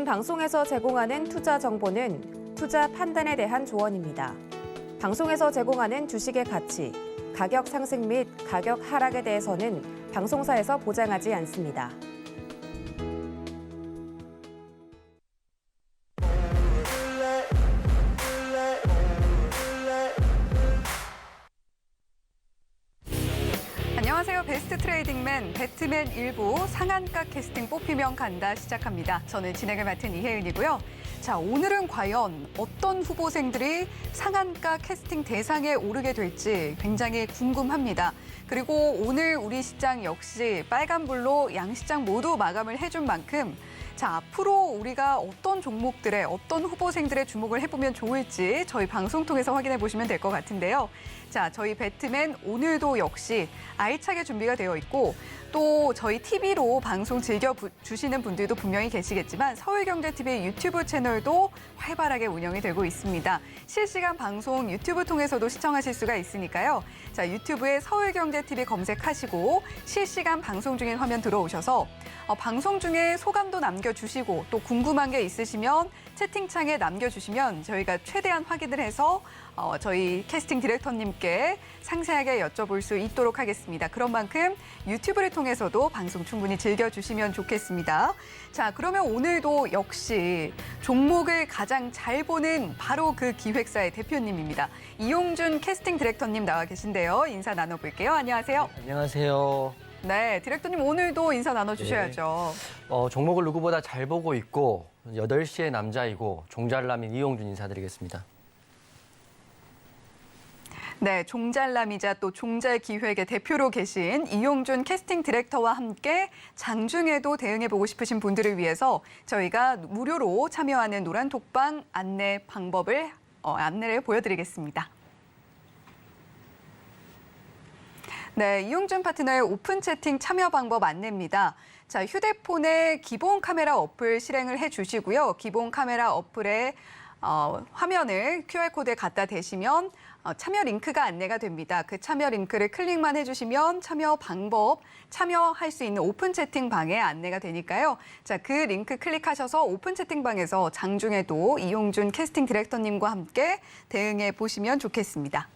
요즘 방송에서 제공하는 투자 정보는 투자 판단에 대한 조언입니다. 방송에서 제공하는 주식의 가치, 가격 상승 및 가격 하락에 대해서는 방송사에서 보장하지 않습니다. 안녕하세요. 베스트 트레이딩맨 배트맨 1부 상한가 캐스팅 뽑히면 간다 시작합니다. 저는 진행을 맡은 이혜은이고요. 자, 오늘은 과연 어떤 후보생들이 상한가 캐스팅 대상에 오르게 될지 굉장히 궁금합니다. 그리고 오늘 우리 시장 역시 빨간불로 양시장 모두 마감을 해준 만큼 자, 앞으로 우리가 어떤 종목들에 어떤 후보생들의 주목을 해보면 좋을지 저희 방송 통해서 확인해 보시면 될 것 같은데요. 자, 저희 배트맨 오늘도 역시 알차게 준비가 되어 있고 또 저희 TV로 방송 즐겨주시는 분들도 분명히 계시겠지만 서울경제TV 유튜브 채널도 활발하게 운영이 되고 있습니다. 실시간 방송 유튜브 통해서도 시청하실 수가 있으니까요. 자, 유튜브에 서울경제TV 검색하시고 실시간 방송 중인 화면 들어오셔서 방송 중에 소감도 남겨주시고 또 궁금한 게 있으시면 채팅창에 남겨주시면 저희가 최대한 확인을 해서 저희 캐스팅 디렉터님께 상세하게 여쭤볼 수 있도록 하겠습니다. 그런 만큼 유튜브를 통해서도 방송 충분히 즐겨주시면 좋겠습니다. 자, 그러면 오늘도 역시 종목을 가장 잘 보는 바로 그 기획사의 대표님입니다. 이용준 캐스팅 디렉터님 나와 계신데요. 인사 나눠볼게요. 안녕하세요. 안녕하세요. 네, 디렉터님 오늘도 인사 나눠주셔야죠. 종목을 누구보다 잘 보고 있고 8시의 남자이고 종잘남인 이용준 인사드리겠습니다. 네, 종잘남이자 또 종잘기획의 대표로 계신 이용준 캐스팅 디렉터와 함께 장중에도 대응해보고 싶으신 분들을 위해서 저희가 무료로 참여하는 노란톡방 안내 방법을 안내를 보여드리겠습니다. 네, 이용준 파트너의 오픈 채팅 참여 방법 안내입니다. 자, 휴대폰에 기본 카메라 어플 실행을 해주시고요. 기본 카메라 어플에 화면을 QR코드에 갖다 대시면 참여 링크가 안내가 됩니다. 그 참여 링크를 클릭만 해주시면 참여 방법, 참여할 수 있는 오픈 채팅방에 안내가 되니까요. 자, 그 링크 클릭하셔서 오픈 채팅방에서 장중에도 이용준 캐스팅 디렉터님과 함께 대응해 보시면 좋겠습니다.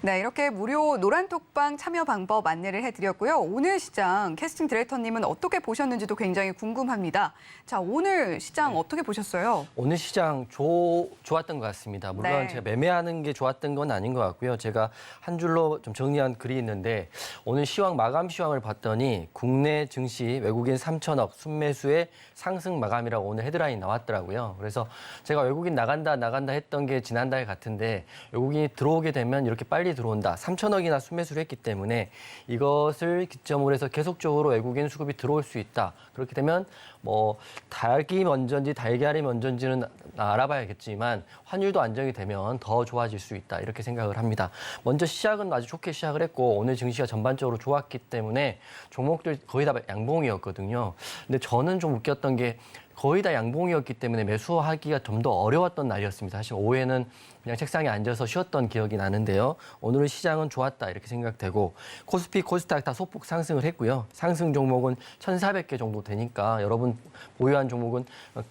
네, 이렇게 무료 노란톡방 참여 방법 안내를 해드렸고요. 오늘 시장 캐스팅 디렉터님은 어떻게 보셨는지도 굉장히 궁금합니다. 자, 오늘 시장 어떻게 보셨어요? 오늘 시장 좋았던 것 같습니다. 물론 네. 제가 매매하는 게 좋았던 건 아닌 것 같고요. 제가 한 줄로 좀 정리한 글이 있는데 오늘 시황 마감 시황을 봤더니 국내 증시 외국인 3천억 순매수의 상승 마감이라고 오늘 헤드라인 나왔더라고요. 그래서 제가 외국인 나간다 했던 게 지난달 같은데 외국인이 들어오게 되면 이렇게 빨리 들어온다. 3천억이나 순매수를 했기 때문에 이것을 기점으로 해서 계속적으로 외국인 수급이 들어올 수 있다. 그렇게 되면 뭐 닭이 먼저인지 달걀이 먼저인지는 알아봐야겠지만 환율도 안정이 되면 더 좋아질 수 있다. 이렇게 생각을 합니다. 먼저 시작은 아주 좋게 시작을 했고 오늘 증시가 전반적으로 좋았기 때문에 종목들 거의 다 양봉이었거든요. 근데 저는 좀 웃겼던 게 거의 다 양봉이었기 때문에 매수하기가 좀 더 어려웠던 날이었습니다. 사실 오후에는 그냥 책상에 앉아서 쉬었던 기억이 나는데요. 오늘은 시장은 좋았다 이렇게 생각되고 코스피, 코스닥 다 소폭 상승을 했고요. 상승 종목은 1,400개 정도 되니까 여러분 보유한 종목은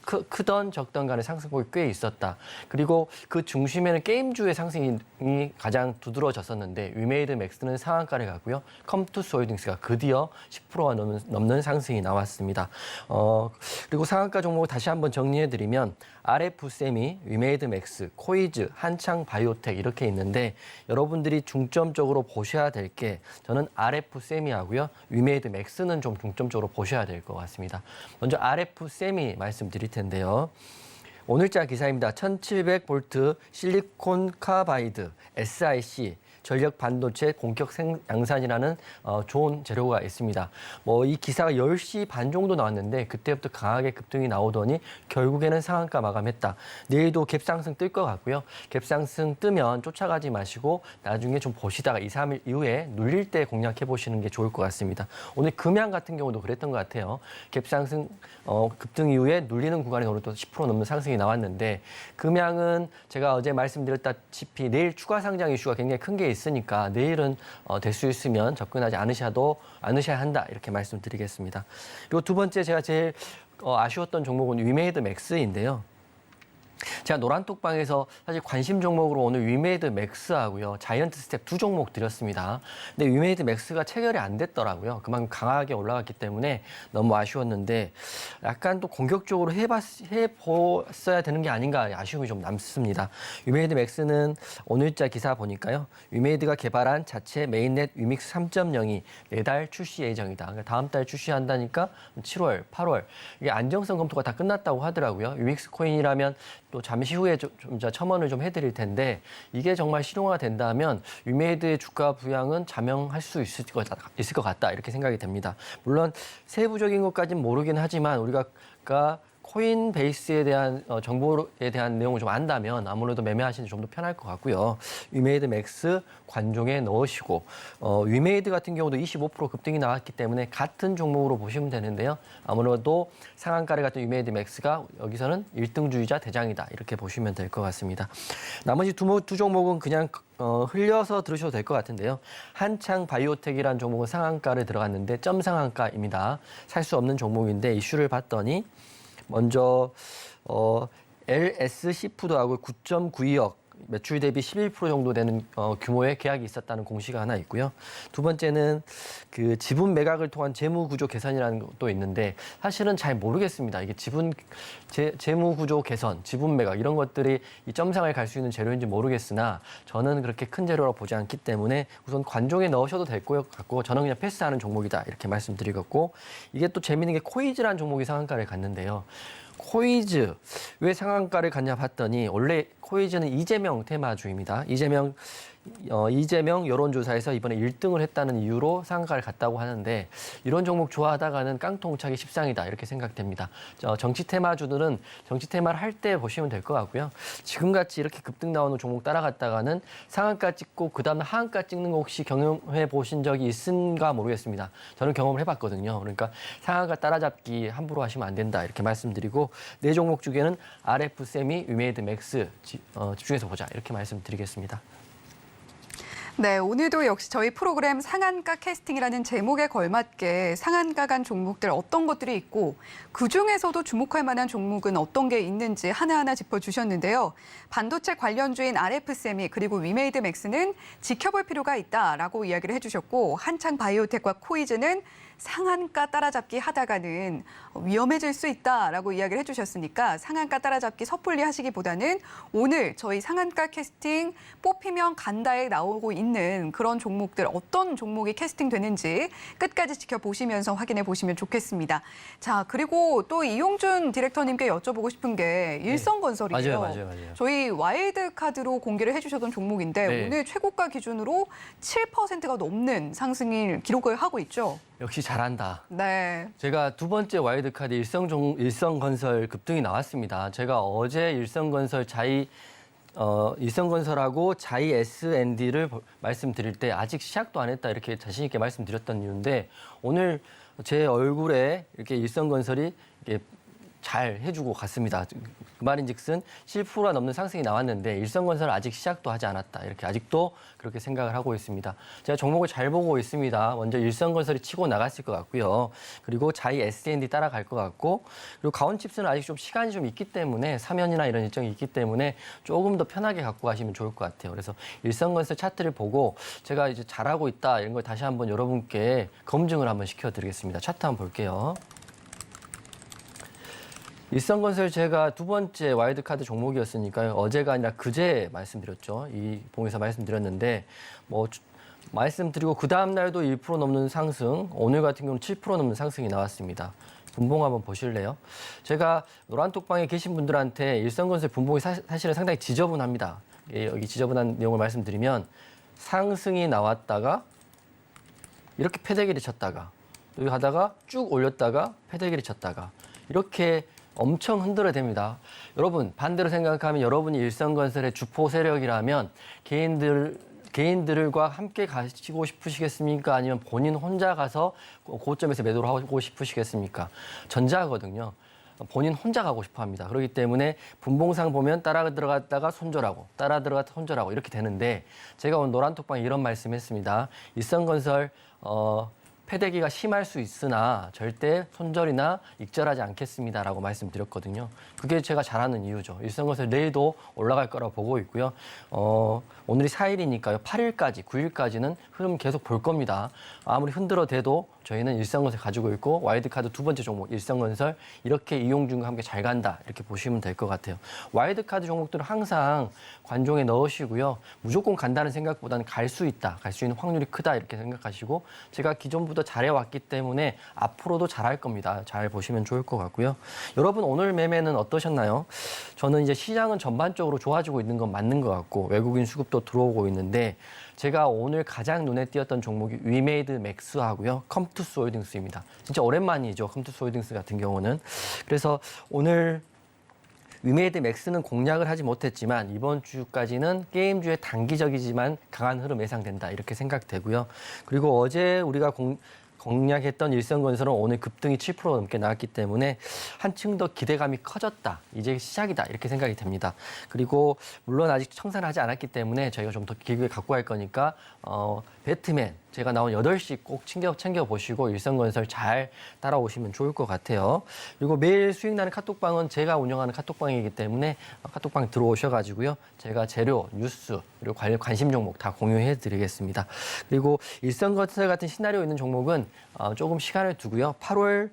크던 적던 간에 상승폭이 꽤 있었다. 그리고 그 중심에는 게임주의 상승이 가장 두드러졌었는데 위메이드 맥스는 상한가를 가고요. 컴투스 홀딩스가 드디어 10%가 넘는 상승이 나왔습니다. 그리고 상한가 종목을 다시 한번 정리해드리면 RF세미, 위메이드 맥스, 코이즈, 한창 바이오텍 이렇게 있는데 여러분들이 중점적으로 보셔야 될 게 저는 RF세미하고요. 위메이드 맥스는 좀 중점적으로 보셔야 될 것 같습니다. 먼저 RF세미 말씀드릴 텐데요. 오늘자 기사입니다. 1700V 실리콘 카바이드, SiC, 전력 반도체 공격 양산이라는 좋은 재료가 있습니다. 이 기사가 10시 반 정도 나왔는데 그때부터 강하게 급등이 나오더니 결국에는 상한가 마감했다. 내일도 갭상승 뜰 것 같고요. 갭상승 뜨면 쫓아가지 마시고 나중에 좀 보시다가 2, 3일 이후에 눌릴 때 공략해 보시는 게 좋을 것 같습니다. 오늘 금양 같은 경우도 그랬던 것 같아요. 갭상승 급등 이후에 눌리는 구간에 오늘 또 10% 넘는 상승이 나왔는데 금양은 제가 어제 말씀드렸다시피 내일 추가 상장 이슈가 굉장히 큰 게 있으니까 내일은 될 수 있으면 접근하지 않으셔야 한다 이렇게 말씀드리겠습니다. 그리고 두 번째 제가 제일 아쉬웠던 종목은 위메이드 맥스인데요. 제가 노란톡방에서 사실 관심 종목으로 오늘 위메이드 맥스하고요. 자이언트 스텝 두 종목 드렸습니다. 근데 위메이드 맥스가 체결이 안 됐더라고요. 그만큼 강하게 올라갔기 때문에 너무 아쉬웠는데 약간 또 공격적으로 해봤어야 되는 게 아닌가 아쉬움이 좀 남습니다. 위메이드 맥스는 오늘자 기사 보니까요. 위메이드가 개발한 자체 메인넷 위믹스 3.0이 매달 출시 예정이다. 그러니까 다음 달 출시한다니까 7월, 8월. 이게 안정성 검토가 다 끝났다고 하더라고요. 위믹스 코인이라면 또 잠시 후에 좀 첨언을 좀 해드릴 텐데 이게 정말 실용화가 된다면 위메이드의 주가 부양은 자명할 수 있을 것 같다 이렇게 생각이 됩니다. 물론 세부적인 것까지는 모르긴 하지만 우리가 코인 베이스에 대한 정보에 대한 내용을 좀 안다면 아무래도 매매하시는 데 좀 더 편할 것 같고요. 위메이드 맥스 관종에 넣으시고 위메이드 같은 경우도 25% 급등이 나왔기 때문에 같은 종목으로 보시면 되는데요. 아무래도 상한가를 같은 위메이드 맥스가 여기서는 1등주의자 대장이다 이렇게 보시면 될 것 같습니다. 나머지 두 종목은 그냥 흘려서 들으셔도 될 것 같은데요. 한창 바이오텍이라는 종목은 상한가를 들어갔는데 점 상한가입니다. 살 수 없는 종목인데 이슈를 봤더니 먼저 LS 시푸드하고 9.92억 매출 대비 11% 정도 되는 규모의 계약이 있었다는 공시가 하나 있고요. 두 번째는 그 지분 매각을 통한 재무 구조 개선이라는 것도 있는데 사실은 잘 모르겠습니다. 이게 재무 구조 개선, 지분 매각 이런 것들이 이 점상을 갈 수 있는 재료인지 모르겠으나 저는 그렇게 큰 재료라고 보지 않기 때문에 우선 관종에 넣으셔도 될 것 같고 저는 그냥 패스하는 종목이다 이렇게 말씀드리겠고 이게 또 재미있는 게 코이즈라는 종목이 상한가를 갔는데요. 코이즈 왜 상한가를 갔냐 봤더니 원래 코이즈는 이재명 테마주입니다. 이재명 여론조사에서 이번에 1등을 했다는 이유로 상한가를 갔다고 하는데 이런 종목 좋아하다가는 깡통차기 십상이다 이렇게 생각됩니다. 정치 테마주들은 정치 테마를 할 때 보시면 될 것 같고요. 지금같이 이렇게 급등 나오는 종목 따라갔다가는 상한가 찍고 그다음에 하한가 찍는 거 혹시 경험해 보신 적이 있은가 모르겠습니다. 저는 경험을 해봤거든요. 그러니까 상한가 따라잡기 함부로 하시면 안 된다 이렇게 말씀드리고 네 종목 중에는 RF 세미, 위메이드 맥스 집중해서 보자 이렇게 말씀드리겠습니다. 네, 오늘도 역시 저희 프로그램 상한가 캐스팅이라는 제목에 걸맞게 상한가 간 종목들 어떤 것들이 있고 그중에서도 주목할 만한 종목은 어떤 게 있는지 하나하나 짚어주셨는데요. 반도체 관련주인 RF세미 그리고 위메이드 맥스는 지켜볼 필요가 있다라고 이야기를 해주셨고 한창 바이오텍과 코이즈는 상한가 따라잡기 하다가는 위험해질 수 있다라고 이야기를 해주셨으니까 상한가 따라잡기 섣불리 하시기보다는 오늘 저희 상한가 캐스팅 뽑히면 간다에 나오고 있는 그런 종목들 어떤 종목이 캐스팅되는지 끝까지 지켜보시면서 확인해 보시면 좋겠습니다. 자, 그리고 또 이용준 디렉터님께 여쭤보고 싶은 게 일성건설이에요. 맞아요. 저희 와일드카드로 공개를 해주셨던 종목인데 네. 오늘 최고가 기준으로 7%가 넘는 상승을 기록을 하고 있죠. 역시 잘한다. 네. 제가 두 번째 와일드카드 일성건설 급등이 나왔습니다. 제가 어제 일성건설하고 자이 S&D를 말씀드릴 때 아직 시작도 안 했다 이렇게 자신 있게 말씀드렸던 이유인데 오늘 제 얼굴에 이렇게 일성건설이 이렇게 잘 해주고 갔습니다. 그 말인즉슨 7%가 넘는 상승이 나왔는데 일성건설은 아직 시작도 하지 않았다. 이렇게 아직도 그렇게 생각을 하고 있습니다. 제가 종목을 잘 보고 있습니다. 먼저 일성건설이 치고 나갔을 것 같고요. 그리고 자이 S&D 따라갈 것 같고 그리고 가온칩스는 아직 좀 시간이 좀 있기 때문에 사면이나 이런 일정이 있기 때문에 조금 더 편하게 갖고 가시면 좋을 것 같아요. 그래서 일성건설 차트를 보고 제가 이제 잘하고 있다 이런 걸 다시 한번 여러분께 검증을 한번 시켜드리겠습니다. 차트 한번 볼게요. 일성건설 제가 두 번째 와일드카드 종목이었으니까요. 어제가 아니라 그제 말씀드렸죠. 이 봉에서 말씀드렸는데 말씀드리고 그 다음 날도 1% 넘는 상승, 오늘 같은 경우는 7% 넘는 상승이 나왔습니다. 분봉 한번 보실래요? 제가 노란톡방에 계신 분들한테 일성건설 분봉이 사실은 상당히 지저분합니다. 여기 지저분한 내용을 말씀드리면 상승이 나왔다가 이렇게 패대기를 쳤다가 여기 가다가 쭉 올렸다가 패대기를 쳤다가 이렇게 엄청 흔들어야 됩니다. 여러분 반대로 생각하면 여러분이 일성건설의 주포 세력이라면 개인들과 함께 가시고 싶으시겠습니까? 아니면 본인 혼자 가서 고점에서 매도를 하고 싶으시겠습니까? 전자거든요. 본인 혼자 가고 싶어 합니다. 그렇기 때문에 분봉상 보면 따라 들어갔다가 손절하고 따라 들어갔다 손절하고 이렇게 되는데 제가 오늘 노란톡방에 이런 말씀했습니다. 일성건설 패대기가 심할 수 있으나 절대 손절이나 익절하지 않겠습니다라고 말씀드렸거든요. 그게 제가 잘하는 이유죠. 일성건설 내일도 올라갈 거라고 보고 있고요. 오늘이 4일이니까요. 8일까지, 9일까지는 흐름 계속 볼 겁니다. 아무리 흔들어대도 저희는 일성건설 가지고 있고 와일드카드 두 번째 종목 일성건설 이렇게 이용준과 함께 잘 간다 이렇게 보시면 될 것 같아요. 와일드카드 종목들은 항상 관종에 넣으시고요. 무조건 간다는 생각보다는 갈 수 있다, 갈 수 있는 확률이 크다 이렇게 생각하시고 제가 기존부터 잘해왔기 때문에 앞으로도 잘할 겁니다. 잘 보시면 좋을 것 같고요. 여러분 오늘 매매는 어떠셨나요? 저는 이제 시장은 전반적으로 좋아지고 있는 건 맞는 것 같고 외국인 수급도 들어오고 있는데 제가 오늘 가장 눈에 띄었던 종목이 위메이드 맥스하고요. 컴투스 홀딩스입니다. 진짜 오랜만이죠. 컴투스 홀딩스 같은 경우는. 그래서 오늘 위메이드 맥스는 공략을 하지 못했지만 이번 주까지는 게임주의 단기적이지만 강한 흐름 예상된다. 이렇게 생각되고요. 그리고 어제 우리가 공략했던 일성건설은 오늘 급등이 7% 넘게 나왔기 때문에 한층 더 기대감이 커졌다. 이제 시작이다. 이렇게 생각이 됩니다. 그리고 물론 아직 청산을 하지 않았기 때문에 저희가 좀 더 길게 갖고 갈 거니까 배트맨 제가 나온 8시 꼭 챙겨보시고 일성건설 잘 따라오시면 좋을 것 같아요. 그리고 매일 수익 나는 카톡방은 제가 운영하는 카톡방이기 때문에 카톡방 들어오셔가지고요. 제가 재료, 뉴스, 그리고 관심 종목 다 공유해 드리겠습니다. 그리고 일성건설 같은 시나리오 있는 종목은 조금 시간을 두고요. 8월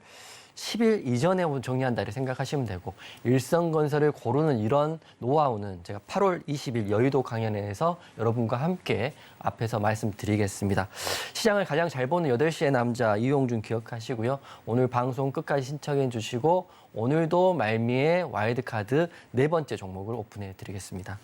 10일 이전에 정리한다 이렇게 생각하시면 되고 일성건설을 고르는 이런 노하우는 제가 8월 20일 여의도 강연회에서 여러분과 함께 앞에서 말씀드리겠습니다. 시장을 가장 잘 보는 8시의 남자 이용준 기억하시고요. 오늘 방송 끝까지 신청해 주시고 오늘도 말미에 와일드카드 4번째 종목을 오픈해 드리겠습니다.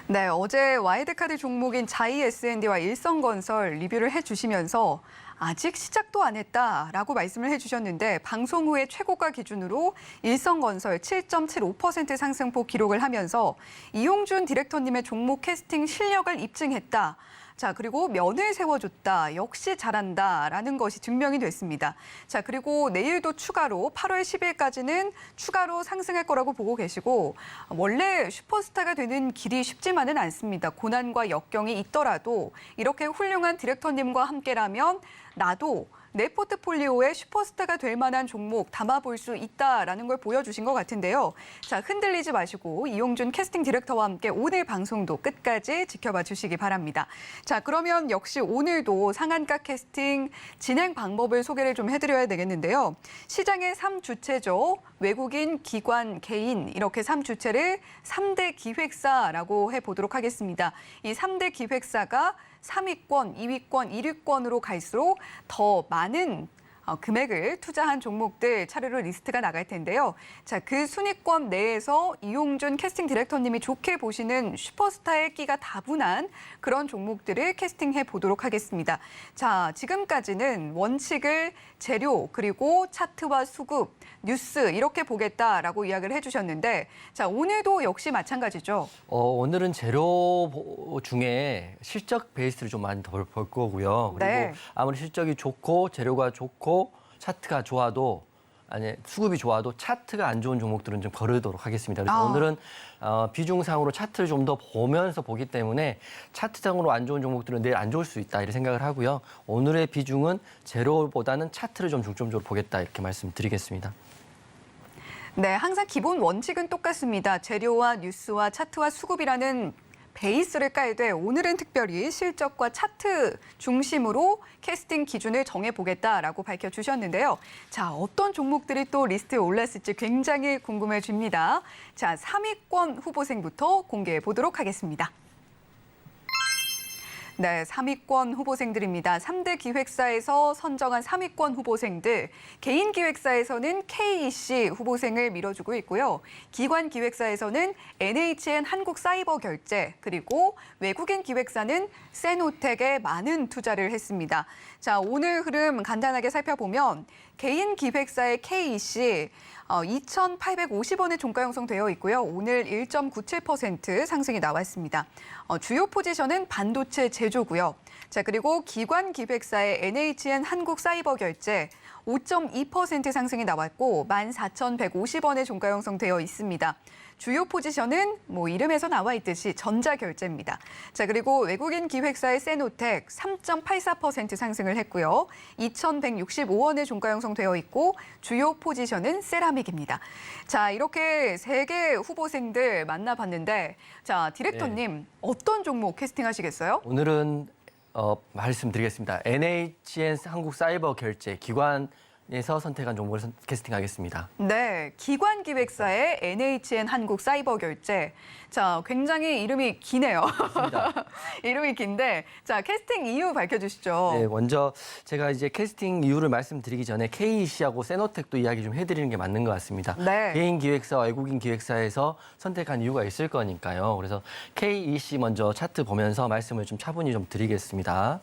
네, 어제 와일드카드 종목인 자이 S&D와 일성건설 리뷰를 해주시면서 아직 시작도 안 했다라고 말씀을 해주셨는데 방송 후에 최고가 기준으로 일성건설 7.75% 상승폭 기록을 하면서 이용준 디렉터님의 종목 캐스팅 실력을 입증했다. 자, 그리고 면을 세워줬다. 역시 잘한다라는 것이 증명이 됐습니다. 자, 그리고 내일도 추가로 8월 10일까지는 추가로 상승할 거라고 보고 계시고 원래 슈퍼스타가 되는 길이 쉽지만은 않습니다. 고난과 역경이 있더라도 이렇게 훌륭한 디렉터님과 함께라면 나도 내 포트폴리오에 슈퍼스타가 될 만한 종목 담아볼 수 있다라는 걸 보여주신 것 같은데요. 자, 흔들리지 마시고 이용준 캐스팅 디렉터와 함께 오늘 방송도 끝까지 지켜봐 주시기 바랍니다. 자, 그러면 역시 오늘도 상한가 캐스팅 진행 방법을 소개를 좀 해드려야 되겠는데요. 시장의 3주체죠. 외국인, 기관, 개인 이렇게 3주체를 3대 기획사라고 해보도록 하겠습니다. 이 3대 기획사가 3위권, 2위권, 1위권으로 갈수록 더 많은 금액을 투자한 종목들 차례로 리스트가 나갈 텐데요. 자, 그 순위권 내에서 이용준 캐스팅 디렉터님이 좋게 보시는 슈퍼스타의 끼가 다분한 그런 종목들을 캐스팅해 보도록 하겠습니다. 자, 지금까지는 원칙을 재료 그리고 차트와 수급, 뉴스 이렇게 보겠다라고 이야기를 해주셨는데 자, 오늘도 역시 마찬가지죠. 오늘은 재료 중에 실적 베이스를 좀 많이 더 볼 거고요. 그리고 네. 아무리 실적이 좋고 재료가 좋고 차트가 좋아도 아니 수급이 좋아도 차트가 안 좋은 종목들은 좀 거르도록 하겠습니다. 그래서 오늘은 비중상으로 차트를 좀 더 보면서 보기 때문에 차트상으로 안 좋은 종목들은 내일 안 좋을 수 있다 이렇게 생각을 하고요. 오늘의 비중은 재료보다는 차트를 좀 중점적으로 보겠다 이렇게 말씀드리겠습니다. 네, 항상 기본 원칙은 똑같습니다. 재료와 뉴스와 차트와 수급이라는 베이스를 깔되 오늘은 특별히 실적과 차트 중심으로 캐스팅 기준을 정해보겠다라고 밝혀주셨는데요. 자, 어떤 종목들이 또 리스트에 올랐을지 굉장히 궁금해집니다. 자, 3위권 후보생부터 공개해 보도록 하겠습니다. 네, 3위권 후보생들입니다. 3대 기획사에서 선정한 3위권 후보생들, 개인 기획사에서는 KEC 후보생을 밀어주고 있고요. 기관 기획사에서는 NHN 한국사이버결제, 그리고 외국인 기획사는 세노텍에 많은 투자를 했습니다. 자, 오늘 흐름 간단하게 살펴보면 개인 기획사의 KEC 2,850원에 종가 형성되어 있고요. 오늘 1.97% 상승이 나왔습니다. 주요 포지션은 반도체 제조고요. 자, 그리고 기관 기획사의 NHN 한국사이버결제 5.2% 상승이 나왔고 14,150원에 종가 형성되어 있습니다. 주요 포지션은 이름에서 나와 있듯이 전자결제입니다. 자, 그리고 외국인 기획사의 세노텍 3.84% 상승을 했고요. 2,165원에 종가 형성되어 있고 주요 포지션은 세라믹입니다. 자, 이렇게 세 개 후보생들 만나봤는데 자, 디렉터님 어떤 종목 캐스팅하시겠어요? 오늘은 말씀드리겠습니다. NHN 한국사이버결제 기관에서 선택한 종목을 캐스팅하겠습니다. 네, 기관 기획사의 NHN 한국사이버결제. 자, 굉장히 이름이 기네요. 맞습니다. 이름이 긴데, 자, 캐스팅 이유 밝혀주시죠. 네, 먼저 제가 이제 캐스팅 이유를 말씀드리기 전에 KEC하고 세노텍도 이야기 좀 해드리는 게 맞는 것 같습니다. 네. 개인 기획사, 외국인 기획사에서 선택한 이유가 있을 거니까요. 그래서 KEC 먼저 차트 보면서 말씀을 좀 차분히 좀 드리겠습니다.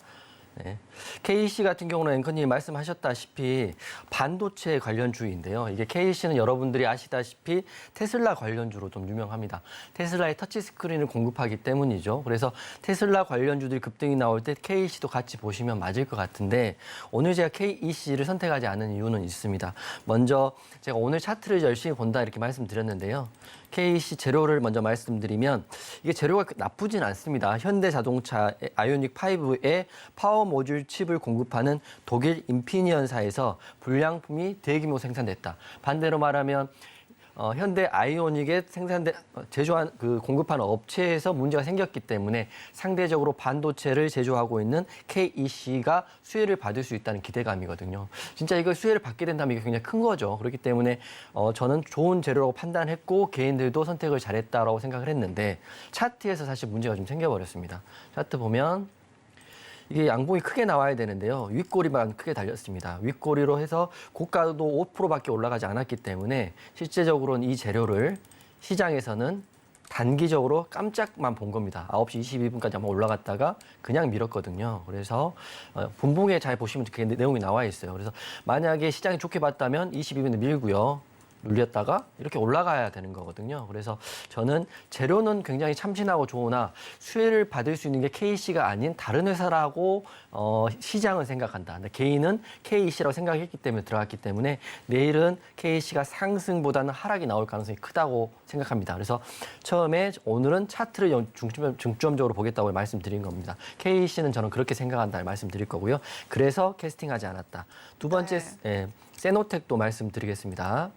네. KEC 같은 경우는 앵커님이 말씀하셨다시피 반도체 관련주인데요. 이게 KEC는 여러분들이 아시다시피 테슬라 관련주로 좀 유명합니다. 테슬라의 터치스크린을 공급하기 때문이죠. 그래서 테슬라 관련주들이 급등이 나올 때 KEC도 같이 보시면 맞을 것 같은데 오늘 제가 KEC를 선택하지 않은 이유는 있습니다. 먼저 제가 오늘 차트를 열심히 본다 이렇게 말씀드렸는데요. KEC 재료를 먼저 말씀드리면 이게 재료가 나쁘진 않습니다. 현대자동차 아이오닉 5에 파워 모듈 칩을 공급하는 독일 인피니언사에서 불량품이 대규모 생산됐다. 반대로 말하면 현대 아이오닉에 제조한 공급하는 업체에서 문제가 생겼기 때문에 상대적으로 반도체를 제조하고 있는 KEC가 수혜를 받을 수 있다는 기대감이거든요. 진짜 이거 수혜를 받게 된다면 이게 굉장히 큰 거죠. 그렇기 때문에 저는 좋은 재료라고 판단했고 개인들도 선택을 잘했다라고 생각을 했는데 차트에서 사실 문제가 좀 생겨버렸습니다. 차트 보면 이게 양봉이 크게 나와야 되는데요. 윗꼬리만 크게 달렸습니다. 윗꼬리로 해서 고가도 5%밖에 올라가지 않았기 때문에 실제적으로는 이 재료를 시장에서는 단기적으로 깜짝만 본 겁니다. 9시 22분까지 한번 올라갔다가 그냥 밀었거든요. 그래서 분봉에 잘 보시면 그 내용이 나와 있어요. 그래서 만약에 시장이 좋게 봤다면 22분에 밀고요. 눌렸다가 이렇게 올라가야 되는 거거든요. 그래서 저는 재료는 굉장히 참신하고 좋으나 수혜를 받을 수 있는 게 KEC가 아닌 다른 회사라고 시장은 생각한다. 근데 개인은 KEC라고 생각했기 때문에 들어갔기 때문에 내일은 KEC가 상승보다는 하락이 나올 가능성이 크다고 생각합니다. 그래서 처음에 오늘은 차트를 중점적으로 보겠다고 말씀드린 겁니다. KEC는 저는 그렇게 생각한다 말씀드릴 거고요. 그래서 캐스팅하지 않았다. 두 번째 세노텍도 말씀드리겠습니다.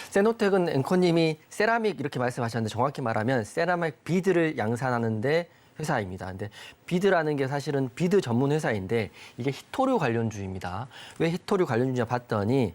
세노텍은 앵커님이 세라믹 이렇게 말씀하셨는데 정확히 말하면 세라믹 비드를 양산하는데 회사입니다. 근데 비드라는 게 사실은 비드 전문 회사인데 이게 히토류 관련주입니다. 왜 히토류 관련주냐 봤더니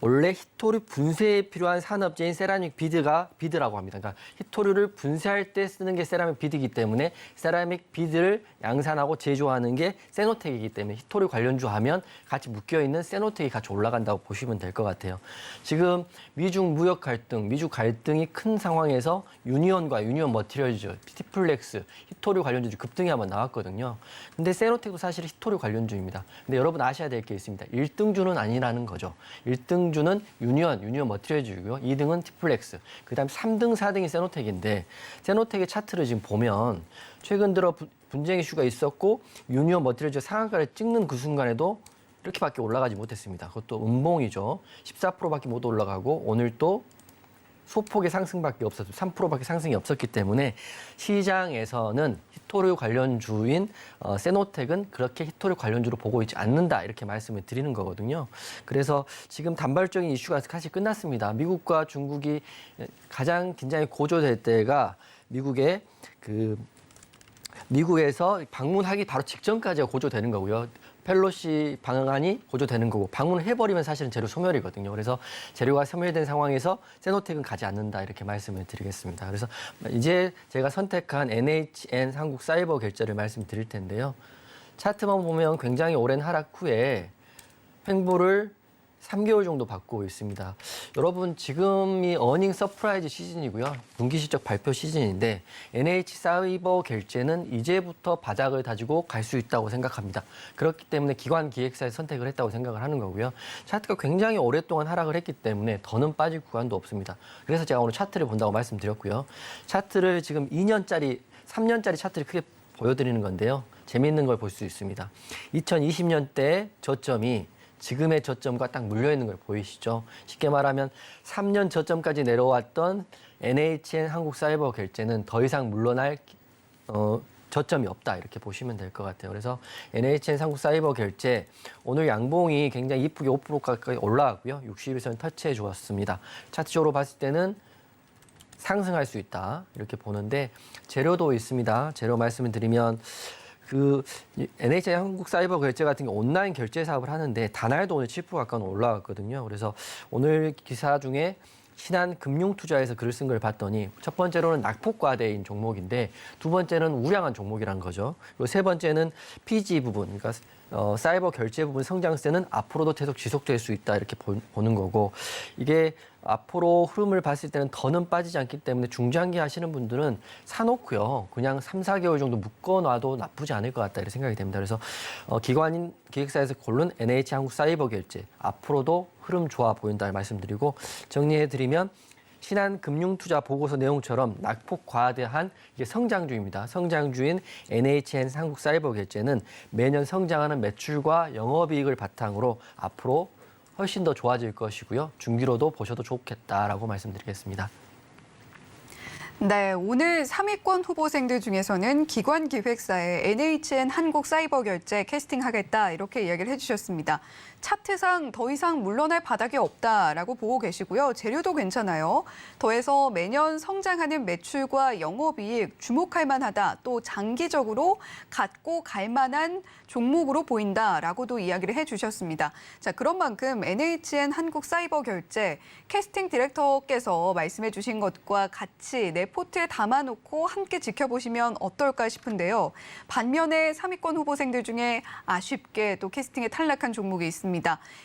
원래 히토류 분쇄에 필요한 산업재인 세라믹 비드라고 합니다. 그러니까 히토류를 분쇄할 때 쓰는 게 세라믹 비드이기 때문에 세라믹 비드를 양산하고 제조하는 게 세노텍이기 때문에 히토류 관련주 하면 같이 묶여있는 세노텍이 같이 올라간다고 보시면 될 것 같아요. 지금 미중 무역 갈등, 미중 갈등이 큰 상황에서 유니온과 유니온 머티리얼즈, 티플렉스, 히토류 관련주 급등이 한번 나왔거든요. 근데 세노텍도 사실 히토류 관련주입니다. 근데 여러분 아셔야 될 게 있습니다. 1등주는 아니라는 거죠. 1등주는 유니온 머티리얼즈고요. 2등은 티플렉스. 그다음 3등, 4등이 세노텍인데 세노텍의 차트를 지금 보면 최근 들어 분쟁 이슈가 있었고 유니온 머티리얼즈 상한가를 찍는 그 순간에도 이렇게밖에 올라가지 못했습니다. 그것도 음봉이죠. 14%밖에 못 올라가고 오늘 또 소폭의 상승밖에 없었고 3%밖에 상승이 없었기 때문에 시장에서는 히토류 관련주인 세노텍은 그렇게 히토류 관련주로 보고 있지 않는다 이렇게 말씀을 드리는 거거든요. 그래서 지금 단발적인 이슈가 사실 끝났습니다. 미국과 중국이 가장 긴장이 고조될 때가 미국에서 방문하기 바로 직전까지가 고조되는 거고요. 펠로시 방안이 고조되는 거고 방문을 해버리면 사실은 재료 소멸이거든요. 그래서 재료가 소멸된 상황에서 세노텍은 가지 않는다 이렇게 말씀을 드리겠습니다. 그래서 이제 제가 선택한 NHN 한국사이버결제를 말씀드릴 텐데요. 차트만 보면 굉장히 오랜 하락 후에 횡보를 3개월 정도 받고 있습니다. 여러분 지금이 어닝 서프라이즈 시즌이고요. 분기 실적 발표 시즌인데 NH 사이버 결제는 이제부터 바닥을 다지고 갈 수 있다고 생각합니다. 그렇기 때문에 기관 기획사에 선택을 했다고 생각을 하는 거고요. 차트가 굉장히 오랫동안 하락을 했기 때문에 더는 빠질 구간도 없습니다. 그래서 제가 오늘 차트를 본다고 말씀드렸고요. 차트를 지금 2년짜리, 3년짜리 차트를 크게 보여드리는 건데요. 재미있는 걸 볼 수 있습니다. 2020년대 저점이 지금의 저점과 딱 물려있는 걸 보이시죠? 쉽게 말하면 3년 저점까지 내려왔던 NHN 한국사이버결제는 더 이상 물러날 저점이 없다 이렇게 보시면 될 것 같아요. 그래서 NHN 한국사이버결제 오늘 양봉이 굉장히 이쁘게 5% 가까이 올라가고요. 60일선 터치해 주었습니다. 차트적으로 봤을 때는 상승할 수 있다 이렇게 보는데 재료도 있습니다. 재료 말씀을 드리면 NHN 한국사이버결제 같은 경우 온라인 결제 사업을 하는데 단알도 오늘 7% 가까이 올라갔거든요. 그래서 오늘 기사 중에 신한금융투자에서 글을 쓴 걸 봤더니 첫 번째로는 낙폭과대인 종목인데 두 번째는 우량한 종목이란 거죠. 그리고 세 번째는 PG 부분, 그러니까 사이버 결제 부분 성장세는 앞으로도 계속 지속될 수 있다 이렇게 보는 거고 이게 앞으로 흐름을 봤을 때는 더는 빠지지 않기 때문에 중장기 하시는 분들은 사놓고요. 그냥 3, 4개월 정도 묶어놔도 나쁘지 않을 것 같다 이렇게 생각이 됩니다. 그래서 기관인 기획사에서 고른 NH 한국사이버결제 앞으로도 흐름 좋아 보인다는 말씀드리고 정리해드리면 신한금융투자 보고서 내용처럼 낙폭 과대한 이게 성장주입니다. 성장주인 NHN 한국사이버결제는 매년 성장하는 매출과 영업이익을 바탕으로 앞으로 훨씬 더 좋아질 것이고요. 중기로도 보셔도 좋겠다라고 말씀드리겠습니다. 네, 오늘 3위권 후보생들 중에서는 기관기획사에 NHN 한국사이버결제 캐스팅하겠다 이렇게 이야기를 해주셨습니다. 차트상 더 이상 물러날 바닥이 없다라고 보고 계시고요. 재료도 괜찮아요. 더해서 매년 성장하는 매출과 영업이익 주목할 만하다. 또 장기적으로 갖고 갈 만한 종목으로 보인다라고도 이야기를 해주셨습니다. 자, 그런 만큼 NHN 한국사이버결제 캐스팅 디렉터께서 말씀해 주신 것과 같이 레포트에 담아놓고 함께 지켜보시면 어떨까 싶은데요. 반면에 3위권 후보생들 중에 아쉽게 또 캐스팅에 탈락한 종목이 있습니다.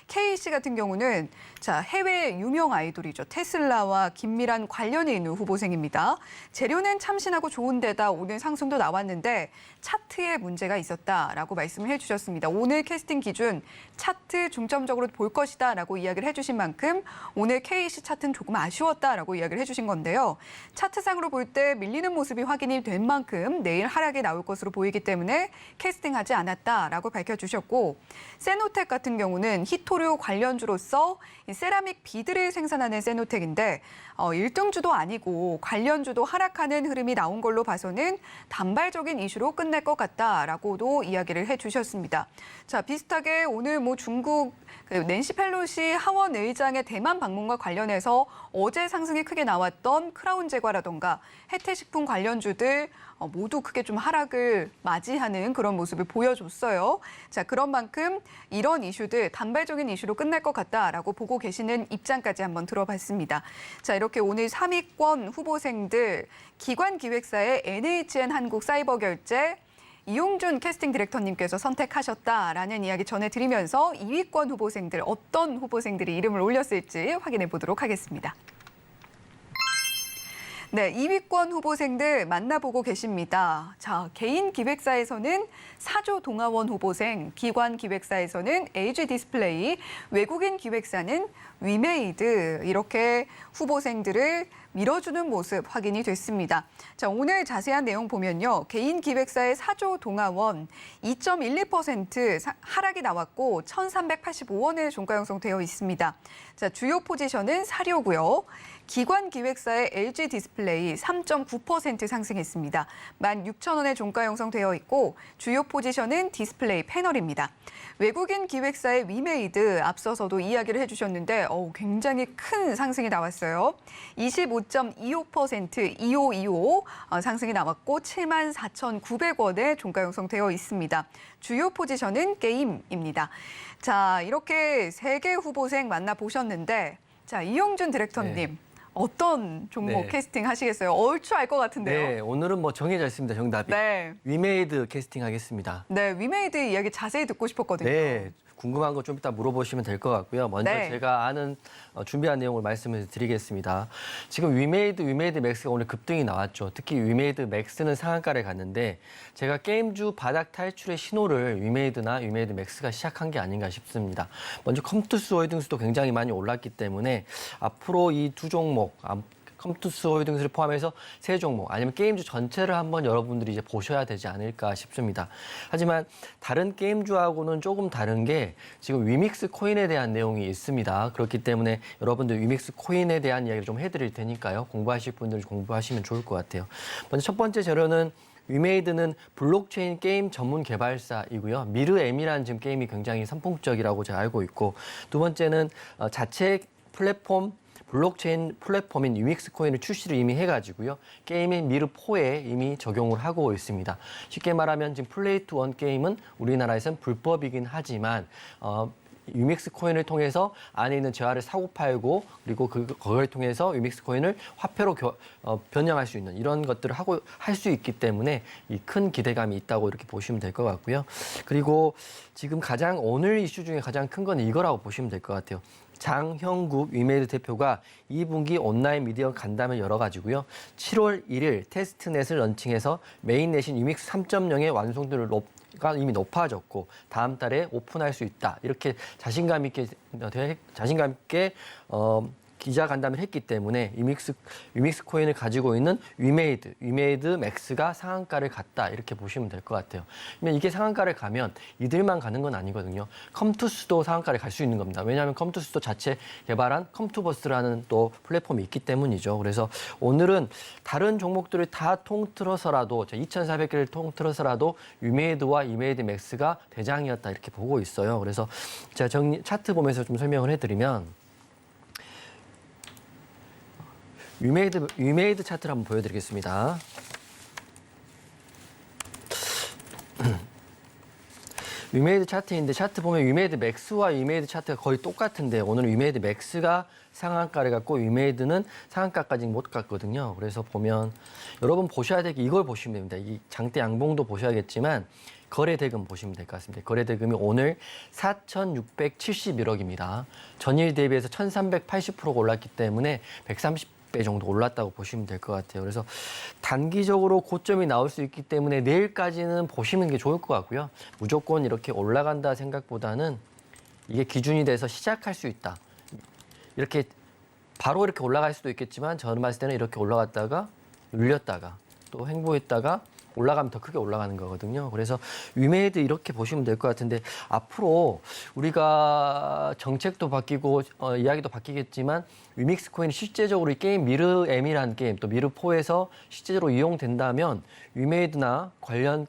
KC 같은 경우는 해외 유명 아이돌이죠. 테슬라와 긴밀한 관련이 있는 후보생입니다. 재료는 참신하고 좋은 데다 오늘 상승도 나왔는데 차트에 문제가 있었다라고 말씀을 해주셨습니다. 오늘 캐스팅 기준 차트 중점적으로 볼 것이다라고 이야기를 해주신 만큼 오늘 KC 차트는 조금 아쉬웠다라고 이야기를 해주신 건데요. 차트상으로 볼 때 밀리는 모습이 확인이 된 만큼 내일 하락이 나올 것으로 보이기 때문에 캐스팅하지 않았다라고 밝혀주셨고 세노텍 같은 경우는 히토류 관련주로서 세라믹 비드를 생산하는 세노텍인데 1등주도 아니고 관련주도 하락하는 흐름이 나온 걸로 봐서는 단발적인 이슈로 끝날 것 같다라고도 이야기를 해주셨습니다. 자, 비슷하게 오늘 중국 낸시 펠로시 하원 의장의 대만 방문과 관련해서 어제 상승이 크게 나왔던 크라운 제과라던가 혜태식품 관련주들 모두 크게 좀 하락을 맞이하는 그런 모습을 보여줬어요. 자, 그런 만큼 이런 이슈들 단발적인 이슈로 끝날 것 같다라고 보고 계시는 입장까지 한번 들어봤습니다. 자, 이렇게 오늘 3위권 후보생들 기관기획사의 NHN 한국사이버결제 이용준 캐스팅 디렉터님께서 선택하셨다라는 이야기 전해드리면서 2위권 후보생들 어떤 후보생들이 이름을 올렸을지 확인해 보도록 하겠습니다. 네, 2위권 후보생들 만나보고 계십니다. 자, 개인 기획사에서는 사조 동아원 후보생, 기관 기획사에서는 LG 디스플레이, 외국인 기획사는 위메이드 이렇게 후보생들을 밀어주는 모습 확인이 됐습니다. 자, 오늘 자세한 내용 보면요. 개인 기획사의 사조 동아원 2.12% 하락이 나왔고 1,385원에 종가 형성되어 있습니다. 자, 주요 포지션은 사료고요. 기관 기획사의 LG 디스플레이 3.9% 상승했습니다. 16,000원에 종가 형성되어 있고 주요 포지션은 디스플레이 패널입니다. 외국인 기획사의 위메이드 앞서서도 이야기를 해주셨는데 굉장히 큰 상승이 나왔어요. 25.25% 2525 상승이 나왔고 74,900원에 종가 형성되어 있습니다. 주요 포지션은 게임입니다. 자, 이렇게 3개 후보생 만나보셨는데 자, 이용준 디렉터님. 네. 어떤 종목 캐스팅 하시겠어요? 얼추 알 것 같은데요. 네, 오늘은 정해져 있습니다. 정답이. 네. 위메이드 캐스팅 하겠습니다. 네, 위메이드 이야기 자세히 듣고 싶었거든요. 네, 궁금한 거 좀 이따 물어보시면 될 것 같고요. 먼저 제가 아는 준비한 내용을 말씀을 드리겠습니다. 지금 위메이드 맥스가 오늘 급등이 나왔죠. 특히 위메이드 맥스는 상한가를 갔는데 제가 게임주 바닥 탈출의 신호를 위메이드 맥스가 시작한 게 아닌가 싶습니다. 먼저 컴투스 홀딩스도 굉장히 많이 올랐기 때문에 앞으로 이 두 종목 컴투스 홀딩스를 포함해서 세 종목 아니면 게임주 전체를 한번 여러분들이 이제 보셔야 되지 않을까 싶습니다. 하지만 다른 게임주하고는 조금 다른 게 지금 위믹스 코인에 대한 내용이 있습니다. 그렇기 때문에 여러분들 위믹스 코인에 대한 이야기를 좀 해드릴 테니까요. 공부하실 분들 공부하시면 좋을 것 같아요. 먼저 첫 번째 자료는 위메이드는 블록체인 게임 전문 개발사이고요. 미르엠이라는 지금 게임이 굉장히 선풍적이라고 제가 알고 있고, 두 번째는 자체 플랫폼 블록체인 플랫폼인 위믹스 코인을 출시를 이미 해가지고요. 게임인 미르4에 이미 적용을 하고 있습니다. 쉽게 말하면 지금 플레이 투 원 게임은 우리나라에서는 불법이긴 하지만 위믹스 코인을 통해서 안에 있는 재화를 사고 팔고 그리고 그걸 통해서 위믹스 코인을 화폐로 변형할 수 있는 이런 것들을 할 수 있기 때문에 이 큰 기대감이 있다고 이렇게 보시면 될 것 같고요. 그리고 지금 오늘 이슈 중에 가장 큰 건 이거라고 보시면 될 것 같아요. 장형국 위메이드 대표가 2분기 온라인 미디어 간담회를 열어가지고요. 7월 1일 테스트넷을 런칭해서 메인넷인 위믹스 3.0의 완성도를 가 이미 높아졌고 다음 달에 오픈할 수 있다. 이렇게 자신감 있게 기자 간담회를 했기 때문에 위믹스 코인을 가지고 있는 위메이드 맥스가 상한가를 갔다. 이렇게 보시면 될 것 같아요. 그러면 이게 상한가를 가면 이들만 가는 건 아니거든요. 컴투스도 상한가를 갈 수 있는 겁니다. 왜냐하면 컴투스도 자체 개발한 컴투버스라는 또 플랫폼이 있기 때문이죠. 그래서 오늘은 다른 종목들을 다 통틀어서라도 2,400개를 통틀어서라도 위메이드와 위메이드 맥스가 대장이었다. 이렇게 보고 있어요. 그래서 제가 차트 보면서 좀 설명을 해드리면 위메이드 차트를 한번 보여드리겠습니다. 위메이드 차트인데 차트 보면 위메이드 맥스와 위메이드 차트가 거의 똑같은데 오늘 위메이드 맥스가 상한가를 갔고 위메이드는 상한가까지 못 갔거든요. 그래서 보면 여러분 보셔야 될 게 이걸 보시면 됩니다. 이 장대 양봉도 보셔야겠지만 거래 대금 보시면 될 것 같습니다. 거래 대금이 오늘 4,671억입니다. 전일 대비해서 1,380%가 올랐기 때문에 130배 정도 올랐다고 보시면 될 것 같아요. 그래서 단기적으로 고점이 나올 수 있기 때문에 내일까지는 보시는 게 좋을 것 같고요. 무조건 이렇게 올라간다 생각보다는 이게 기준이 돼서 시작할 수 있다. 이렇게 바로 이렇게 올라갈 수도 있겠지만 저는 봤을 때는 이렇게 올라갔다가 눌렸다가 또 횡보했다가 올라가면 더 크게 올라가는 거거든요. 그래서 위메이드 이렇게 보시면 될 것 같은데 앞으로 우리가 정책도 바뀌고 이야기도 바뀌겠지만 위믹스 코인이 실제적으로 이 게임 미르M이라는 게임 또 미르4에서 실제적으로 이용된다면 위메이드나 관련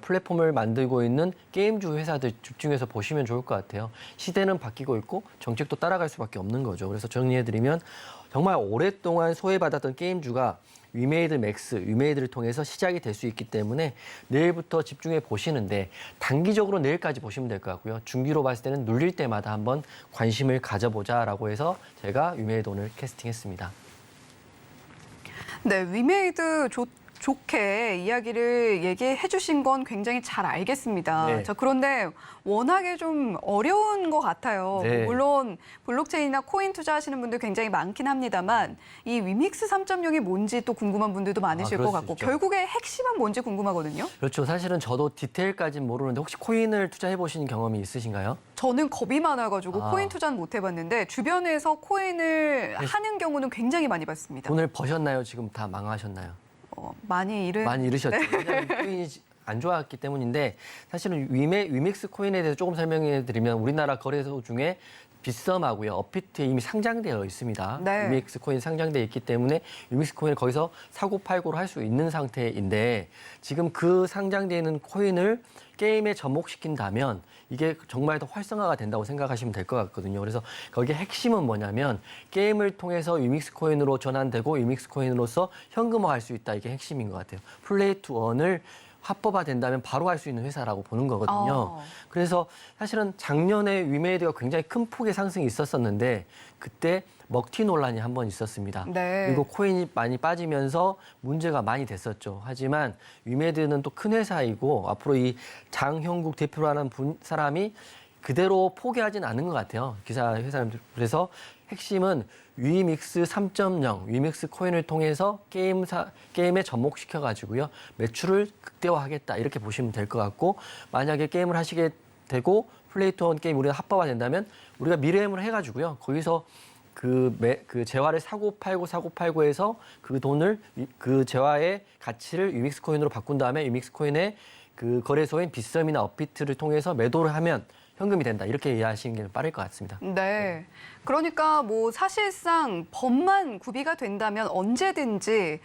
플랫폼을 만들고 있는 게임주 회사들 집중해서 보시면 좋을 것 같아요. 시대는 바뀌고 있고 정책도 따라갈 수밖에 없는 거죠. 그래서 정리해드리면 정말 오랫동안 소외받았던 게임주가 위메이드 맥스, 위메이드를 통해서 시작이 될 수 있기 때문에 내일부터 집중해 보시는데 단기적으로 내일까지 보시면 될 것 같고요. 중기로 봤을 때는 눌릴 때마다 한번 관심을 가져보자라고 해서 제가 위메이드 오늘 캐스팅했습니다. 네, 위메이드 좋게 이야기를 얘기해 주신 건 굉장히 잘 알겠습니다. 네. 그런데 워낙에 좀 어려운 것 같아요. 네. 물론 블록체인이나 코인 투자하시는 분들 굉장히 많긴 합니다만 이 위믹스 3.0이 뭔지 또 궁금한 분들도 많으실 그럴 것 수 같고 있죠. 결국에 핵심은 뭔지 궁금하거든요. 그렇죠. 사실은 저도 디테일까지는 모르는데 혹시 코인을 투자해 보신 경험이 있으신가요? 저는 겁이 많아가지고 코인 투자는 못 해봤는데 주변에서 코인을 하는 경우는 굉장히 많이 봤습니다. 돈을 버셨나요? 지금 다 망하셨나요? 많이 잃으셨죠. 네. 왜냐하면 코인이 안 좋았기 때문인데 사실은 위믹스 코인에 대해서 조금 설명해 드리면 우리나라 거래소 중에 빗썸하고요. 업비트에 이미 상장되어 있습니다. 네. 위믹스 코인 상장되어 있기 때문에 위믹스 코인을 거기서 사고 팔고를 할 수 있는 상태인데 지금 그 상장되어 있는 코인을 게임에 접목시킨다면 이게 정말 더 활성화가 된다고 생각하시면 될 것 같거든요. 그래서 거기에 핵심은 뭐냐면 게임을 통해서 위믹스 코인으로 전환되고 위믹스 코인으로서 현금화할 수 있다. 이게 핵심인 것 같아요. 플레이 투 원을 합법화 된다면 바로 할 수 있는 회사라고 보는 거거든요. 그래서 사실은 작년에 위메이드가 굉장히 큰 폭의 상승이 있었었는데 그때 먹튀 논란이 한 번 있었습니다. 네. 그리고 코인이 많이 빠지면서 문제가 많이 됐었죠. 하지만 위메이드는 또 큰 회사이고 앞으로 이 장형국 대표라는 사람이 그대로 포기하진 않은 것 같아요. 기사 회사들. 그래서 핵심은 위믹스 3.0, 위믹스 코인을 통해서 게임에 접목시켜가지고요. 매출을 극대화하겠다. 이렇게 보시면 될 것 같고 만약에 게임을 하시게 되고 플레이 투 원 게임 우리가 합법화 된다면 우리가 미래엠을 해가지고요. 거기서 그 재화를 사고 팔고해서 그 돈을 그 재화의 가치를 유믹스 코인으로 바꾼 다음에 유믹스 코인의 그 거래소인 빗썸이나 업비트를 통해서 매도를 하면 현금이 된다. 이렇게 이해하시는 게 빠를 것 같습니다. 네. 그러니까 뭐 사실상 법만 구비가 된다면 언제든지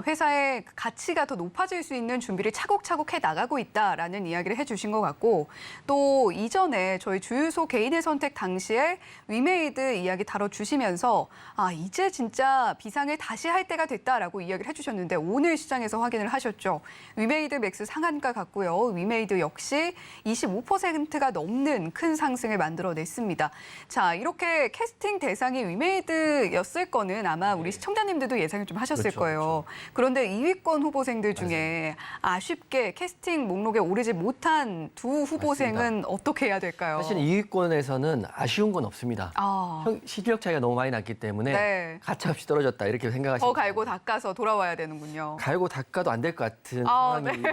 회사의 가치가 더 높아질 수 있는 준비를 차곡차곡 해 나가고 있다라는 이야기를 해주신 것 같고 또 이전에 저희 주유소 개인의 선택 당시에 위메이드 이야기 다뤄주시면서 이제 진짜 비상을 다시 할 때가 됐다라고 이야기를 해주셨는데 오늘 시장에서 확인을 하셨죠. 위메이드 맥스 상한가 같고요. 위메이드 역시 25%가 넘는 큰 상승을 만들어냈습니다. 자, 이렇게 캐스팅 대상이 위메이드였을 거는 아마 우리 시청자님들도 예상을 좀 하셨을 그렇죠, 거예요. 그런데 2위권 후보생들 중에 아쉽게 캐스팅 목록에 오르지 못한 두 후보생은 맞습니다. 어떻게 해야 될까요? 사실 2위권에서는 아쉬운 건 없습니다. 아, 실력 차이가 너무 많이 났기 때문에 네. 가차없이 떨어졌다 이렇게 생각하시면 더 갈고 닦아서 돌아와야 되는군요. 갈고 닦아도 안 될 것 같은 아, 상황이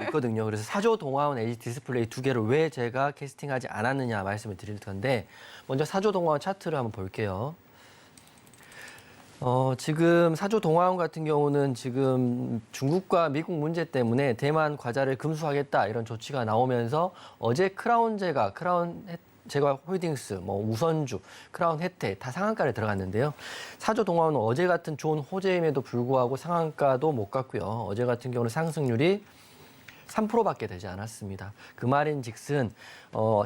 있거든요. 그래서 사조 동화원 LG 디스플레이 두 개를 왜 제가 캐스팅하지 않았느냐 말씀을 드릴 텐데 먼저 사조 동화원 차트를 한번 볼게요. 지금 사조 동화원 같은 경우는 지금 중국과 미국 문제 때문에 대만 과자를 금수하겠다 이런 조치가 나오면서 어제 크라운 제과 홀딩스, 우선주, 크라운 혜태 다 상한가를 들어갔는데요. 사조 동화원은 어제 같은 좋은 호재임에도 불구하고 상한가도 못 갔고요. 어제 같은 경우는 상승률이 3%밖에 되지 않았습니다. 그 말인즉슨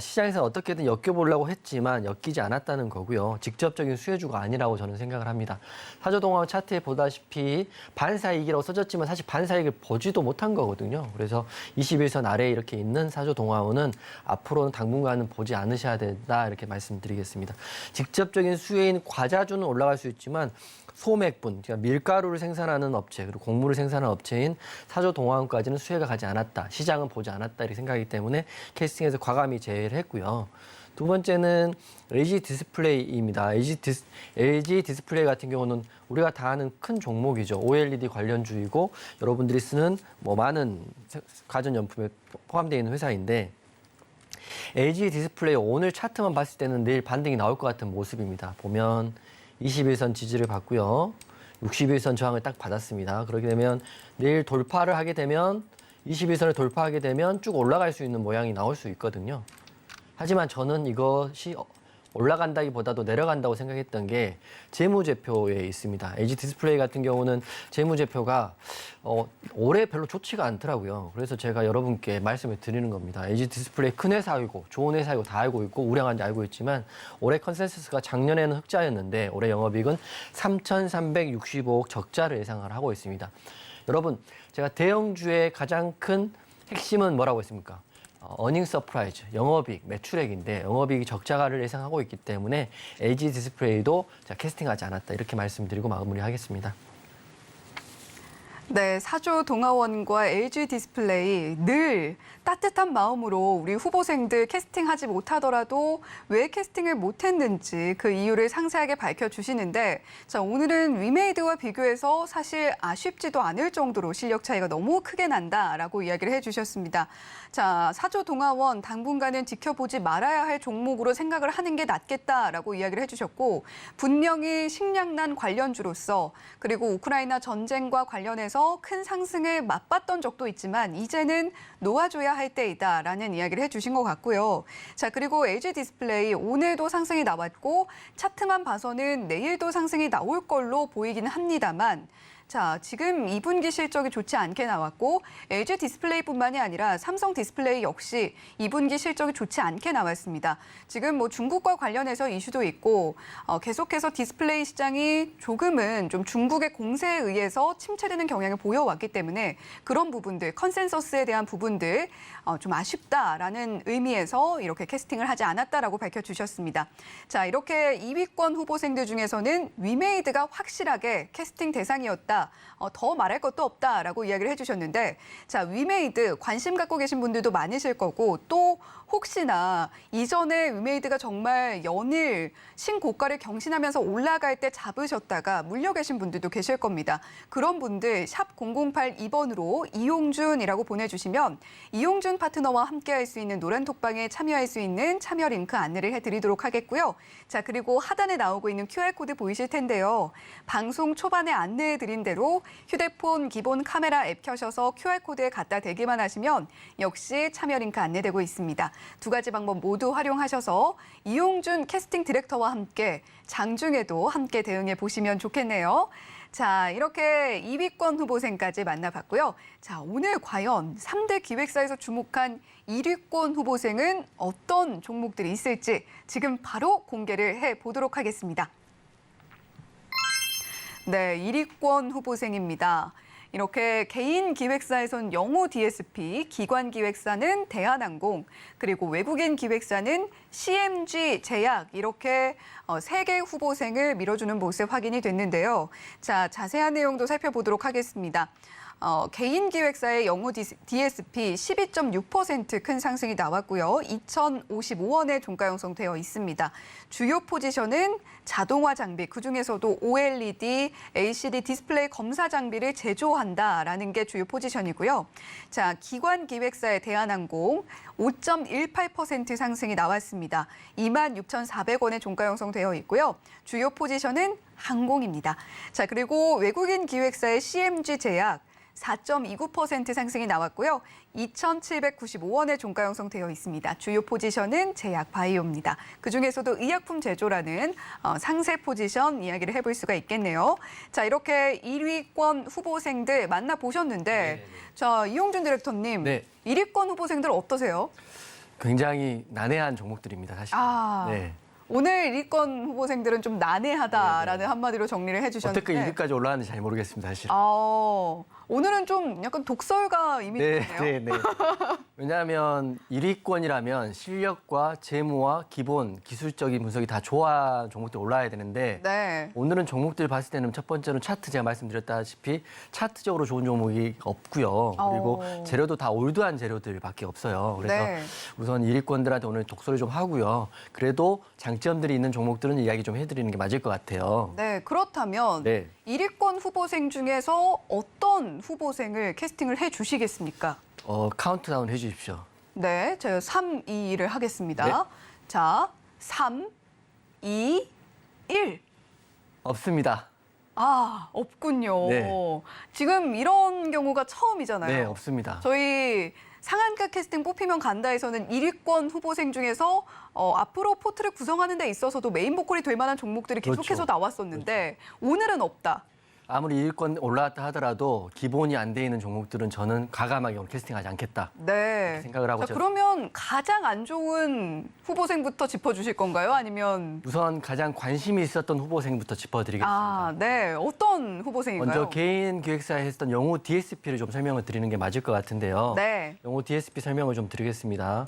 시장에서 어떻게든 엮여보려고 했지만 엮이지 않았다는 거고요. 직접적인 수혜주가 아니라고 저는 생각을 합니다. 사조동화원 차트에 보다시피 반사이익이라고 써졌지만 사실 반사이익을 보지도 못한 거거든요. 그래서 21선 아래에 이렇게 있는 사조동화원은 앞으로는 당분간은 보지 않으셔야 된다 이렇게 말씀드리겠습니다. 직접적인 수혜인 과자주는 올라갈 수 있지만 소맥분, 그러니까 밀가루를 생산하는 업체 그리고 곡물을 생산하는 업체인 사조동화원까지는 수혜가 가지 않았다. 시장은 보지 않았다 이렇게 생각하기 때문에 캐스팅에서 과감히 제외를 했고요. 두 번째는 LG 디스플레이입니다. LG 디스플레이 같은 경우는 우리가 다 아는 큰 종목이죠. OLED 관련주이고 여러분들이 쓰는 많은 가전연품에 포함되어 있는 회사인데 LG 디스플레이 오늘 차트만 봤을 때는 내일 반등이 나올 것 같은 모습입니다. 보면 21선 지지를 받고요. 61선 저항을 딱 받았습니다. 그렇게 되면 내일 돌파를 하게 되면 21선을 돌파하게 되면 쭉 올라갈 수 있는 모양이 나올 수 있거든요. 하지만 저는 이것이 올라간다기보다도 내려간다고 생각했던 게 재무제표에 있습니다. LG 디스플레이 같은 경우는 재무제표가 올해 별로 좋지가 않더라고요. 그래서 제가 여러분께 말씀을 드리는 겁니다. LG 디스플레이 큰 회사이고 좋은 회사이고 다 알고 있고 우량한지 알고 있지만 올해 컨센서스가 작년에는 흑자였는데 올해 영업이익은 3,365억 적자를 예상을 하고 있습니다. 여러분, 제가 대형주의 가장 큰 핵심은 뭐라고 했습니까? 어닝 서프라이즈, 영업이익, 매출액인데 영업이익이 적자를 예상하고 있기 때문에 LG 디스플레이도 캐스팅하지 않았다 이렇게 말씀드리고 마무리하겠습니다. 네, 사조 동화원과 LG 디스플레이 늘 따뜻한 마음으로 우리 후보생들 캐스팅하지 못하더라도 왜 캐스팅을 못했는지 그 이유를 상세하게 밝혀주시는데 자, 오늘은 위메이드와 비교해서 사실 아쉽지도 않을 정도로 실력 차이가 너무 크게 난다라고 이야기를 해주셨습니다. 자, 사조 동화원 당분간은 지켜보지 말아야 할 종목으로 생각을 하는 게 낫겠다라고 이야기를 해주셨고 분명히 식량난 관련주로서 그리고 우크라이나 전쟁과 관련해서 큰 상승을 맛봤던 적도 있지만 이제는 놓아줘야 할 때이다라는 이야기를 해주신 것 같고요. 자, 그리고 LG 디스플레이 오늘도 상승이 나왔고 차트만 봐서는 내일도 상승이 나올 걸로 보이긴 합니다만 자, 지금 2분기 실적이 좋지 않게 나왔고 LG 디스플레이뿐만이 아니라 삼성 디스플레이 역시 2분기 실적이 좋지 않게 나왔습니다. 지금 중국과 관련해서 이슈도 있고 계속해서 디스플레이 시장이 조금은 좀 중국의 공세에 의해서 침체되는 경향을 보여왔기 때문에 그런 부분들, 컨센서스에 대한 부분들 좀 아쉽다라는 의미에서 이렇게 캐스팅을 하지 않았다라고 밝혀주셨습니다. 자, 이렇게 2위권 후보생들 중에서는 위메이드가 확실하게 캐스팅 대상이었다. 있다. 더 말할 것도 없다라고 이야기를 해주셨는데 자, 위메이드 관심 갖고 계신 분들도 많으실 거고 또 혹시나 이전에 위메이드가 정말 연일 신고가를 경신하면서 올라갈 때 잡으셨다가 물려 계신 분들도 계실 겁니다. 그런 분들 샵 0082번으로 이용준이라고 보내주시면 이용준 파트너와 함께할 수 있는 노란톡방에 참여할 수 있는 참여 링크 안내를 해드리도록 하겠고요. 자, 그리고 하단에 나오고 있는 QR코드 보이실 텐데요. 방송 초반에 안내해드린 대로 휴대폰 기본 카메라 앱 켜셔서 QR코드에 갖다 대기만 하시면 역시 참여 링크 안내되고 있습니다. 두 가지 방법 모두 활용하셔서 이용준 캐스팅 디렉터와 함께 장중에도 함께 대응해 보시면 좋겠네요. 자, 이렇게 2위권 후보생까지 만나봤고요. 자, 오늘 과연 3대 기획사에서 주목한 1위권 후보생은 어떤 종목들이 있을지 지금 바로 공개를 해보도록 하겠습니다. 네, 1위권 후보생입니다. 이렇게 개인 기획사에선 영호 DSP, 기관 기획사는 대한항공, 그리고 외국인 기획사는 CMG 제약 이렇게 3개 후보생을 밀어주는 모습 확인이 됐는데요. 자, 자세한 내용도 살펴보도록 하겠습니다. 개인 기획사의 영호 DSP 12.6% 큰 상승이 나왔고요. 2,055원에 종가 형성되어 있습니다. 주요 포지션은 자동화 장비, 그중에서도 OLED, LCD 디스플레이 검사 장비를 제조한다라는 게 주요 포지션이고요. 자, 기관 기획사의 대한항공 5.18% 상승이 나왔습니다. 26,400원에 종가 형성되어 있고요. 주요 포지션은 항공입니다. 자, 그리고 외국인 기획사의 CMG 제약 4.29% 상승이 나왔고요. 2,795원에 종가 형성되어 있습니다. 주요 포지션은 제약 바이오입니다. 그중에서도 의약품 제조라는 상세 포지션 이야기를 해볼 수가 있겠네요. 자, 이렇게 1위권 후보생들 만나보셨는데 자, 이용준 디렉터님, 네. 1위권 후보생들 어떠세요? 굉장히 난해한 종목들입니다, 사실. 네. 오늘 1위권 후보생들은 좀 난해하다라는 한마디로 정리를 해주셨는데 어떻게 1위까지 올라왔는지 잘 모르겠습니다, 사실. 오늘은 좀 약간 독설가 이미지네요. 네. 왜냐하면 1위권이라면 실력과 재무와 기본, 기술적인 분석이 다 좋아한 종목들 올라야 되는데 네. 오늘은 종목들 봤을 때는 첫 번째는 차트 제가 말씀드렸다시피 차트적으로 좋은 종목이 없고요. 그리고 재료도 다 올드한 재료들밖에 없어요. 그래서 네. 우선 1위권들한테 오늘 독설을 좀 하고요. 그래도 장점들이 있는 종목들은 이야기 좀 해드리는 게 맞을 것 같아요. 네, 그렇다면 네. 1위권 후보생 중에서 어떤 후보생을 캐스팅을 해주시겠습니까? 카운트다운 해주십시오. 네, 제가 3, 2, 1을 하겠습니다. 네. 자, 3, 2, 1. 없습니다. 없군요. 네. 지금 이런 경우가 처음이잖아요. 네, 없습니다. 저희 상한가 캐스팅 뽑히면 간다에서는 1위권 후보생 중에서 앞으로 포트를 구성하는 데 있어서도 메인 보컬이 될 만한 종목들이 계속해서 그렇죠. 나왔었는데 오늘은 없다. 아무리 1위권 올라왔다 하더라도 기본이 안 돼 있는 종목들은 저는 과감하게 오늘 캐스팅하지 않겠다. 네. 생각을 하고 자, 그러면 가장 안 좋은 후보생부터 짚어주실 건가요? 아니면 우선 가장 관심이 있었던 후보생부터 짚어드리겠습니다. 네. 어떤 후보생인가요? 먼저 개인 기획사에 했던 영호 DSP를 좀 설명을 드리는 게 맞을 것 같은데요. 네. 영호 DSP 설명을 좀 드리겠습니다.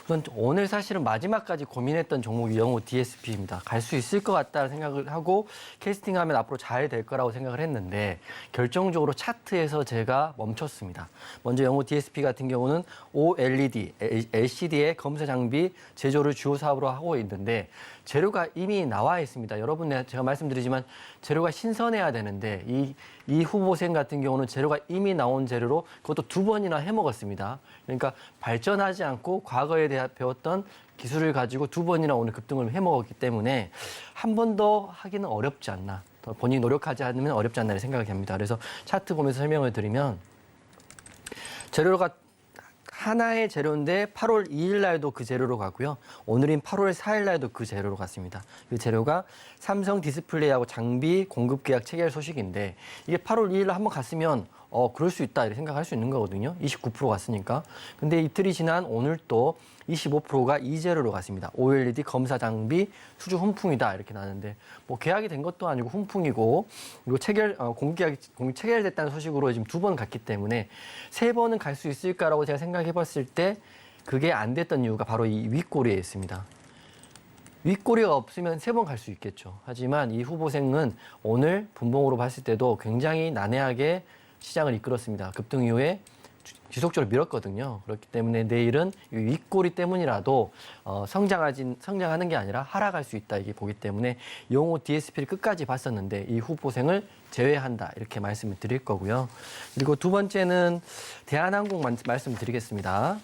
우선 오늘 사실은 마지막까지 고민했던 종목이 영호 DSP입니다. 갈 수 있을 것 같다는 생각을 하고 캐스팅하면 앞으로 잘 될 거라고 생각을 했는데 결정적으로 차트에서 제가 멈췄습니다. 먼저 영호 DSP 같은 경우는 OLED, LCD의 검사 장비 제조를 주요 사업으로 하고 있는데 재료가 이미 나와 있습니다. 여러분, 제가 말씀드리지만 재료가 신선해야 되는데 이 후보생 같은 경우는 재료가 이미 나온 재료로 그것도 2번이나 해먹었습니다. 그러니까 발전하지 않고 과거에 대해 배웠던 기술을 가지고 2번이나 오늘 급등을 해먹었기 때문에 한 번 더 하기는 어렵지 않나. 더 본인이 노력하지 않으면 어렵지 않나 생각이 됩니다. 그래서 차트 보면서 설명을 드리면 재료가 하나의 재료인데 8월 2일 날도 그 재료로 가고요. 오늘인 8월 4일 날도 그 재료로 갔습니다. 그 재료가 삼성 디스플레이하고 장비 공급 계약 체결 소식인데 이게 8월 2일 날 한번 갔으면 그럴 수 있다 이렇게 생각할 수 있는 거거든요. 29% 갔으니까. 근데 이틀이 지난 오늘 또 25%가 이 재료로 갔습니다. OLED 검사 장비 수주 훈풍이다 이렇게 나왔는데 뭐 계약이 된 것도 아니고 훈풍이고 그리고 공급 계약이 체결됐다는 소식으로 지금 2번 갔기 때문에 3번은 갈 수 있을까라고 제가 생각해봤을 때 그게 안 됐던 이유가 바로 이 윗꼬리에 있습니다. 윗꼬리가 없으면 3번 갈 수 있겠죠. 하지만 이 후보생은 오늘 분봉으로 봤을 때도 굉장히 난해하게 시장을 이끌었습니다. 급등 이후에 지속적으로 밀었거든요. 그렇기 때문에 내일은 이 윗꼬리 때문이라도 성장하는 게 아니라 하락할 수 있다 이게 보기 때문에 용호 DSP를 끝까지 봤었는데 이 후보생을 제외한다 이렇게 말씀을 드릴 거고요. 그리고 두 번째는 대한항공 말씀드리겠습니다.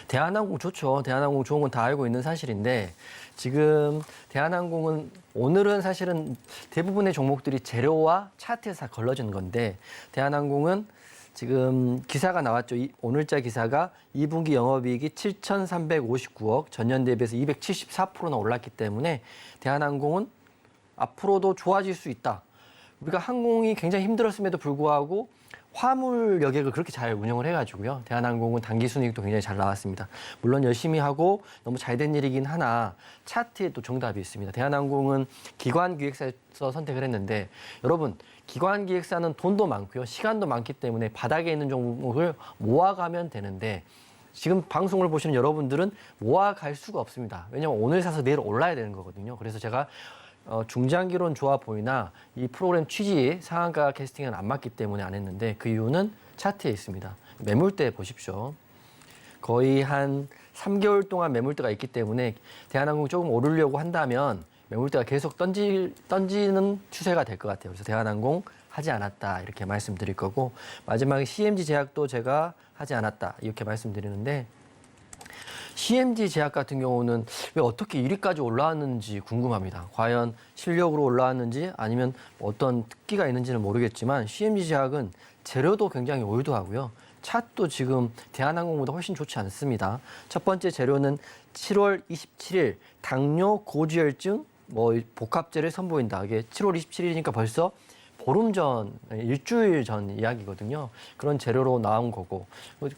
대한항공 좋죠. 대한항공 좋은 건 다 알고 있는 사실인데 지금 대한항공은 오늘은 사실은 대부분의 종목들이 재료와 차트에서 다 걸러진 건데 대한항공은 지금 기사가 나왔죠. 오늘자 기사가 2분기 영업이익이 7,359억, 전년 대비해서 274%나 올랐기 때문에 대한항공은 앞으로도 좋아질 수 있다. 우리가 항공이 굉장히 힘들었음에도 불구하고 화물 여객을 그렇게 잘 운영을 해가지고요. 대한항공은 단기 순이익도 굉장히 잘 나왔습니다. 물론 열심히 하고 너무 잘 된 일이긴 하나 차트에 또 정답이 있습니다. 대한항공은 기관기획사에서 선택을 했는데 여러분 기관기획사는 돈도 많고요. 시간도 많기 때문에 바닥에 있는 종목을 모아가면 되는데 지금 방송을 보시는 여러분들은 모아갈 수가 없습니다. 왜냐하면 오늘 사서 내일 올라야 되는 거거든요. 그래서 제가 중장기론 좋아 보이나 이 프로그램 취지 상한가 캐스팅은 안 맞기 때문에 안 했는데 그 이유는 차트에 있습니다. 매물대 보십시오. 거의 한 3개월 동안 매물대가 있기 때문에 대한항공이 조금 오르려고 한다면 매물대가 계속 던지는 추세가 될 것 같아요. 그래서 대한항공 하지 않았다 이렇게 말씀드릴 거고 마지막에 CMG 제약도 제가 하지 않았다 이렇게 말씀드리는데 CMG 제약 같은 경우는 왜 어떻게 1위까지 올라왔는지 궁금합니다. 과연 실력으로 올라왔는지 아니면 어떤 특기가 있는지는 모르겠지만 CMG 제약은 재료도 굉장히 올드하고요. 차트도 지금 대한항공보다 훨씬 좋지 않습니다. 첫 번째 재료는 7월 27일 당뇨 고지혈증 복합제를 선보인다. 이게 7월 27일이니까 벌써 보름 전, 일주일 전 이야기거든요. 그런 재료로 나온 거고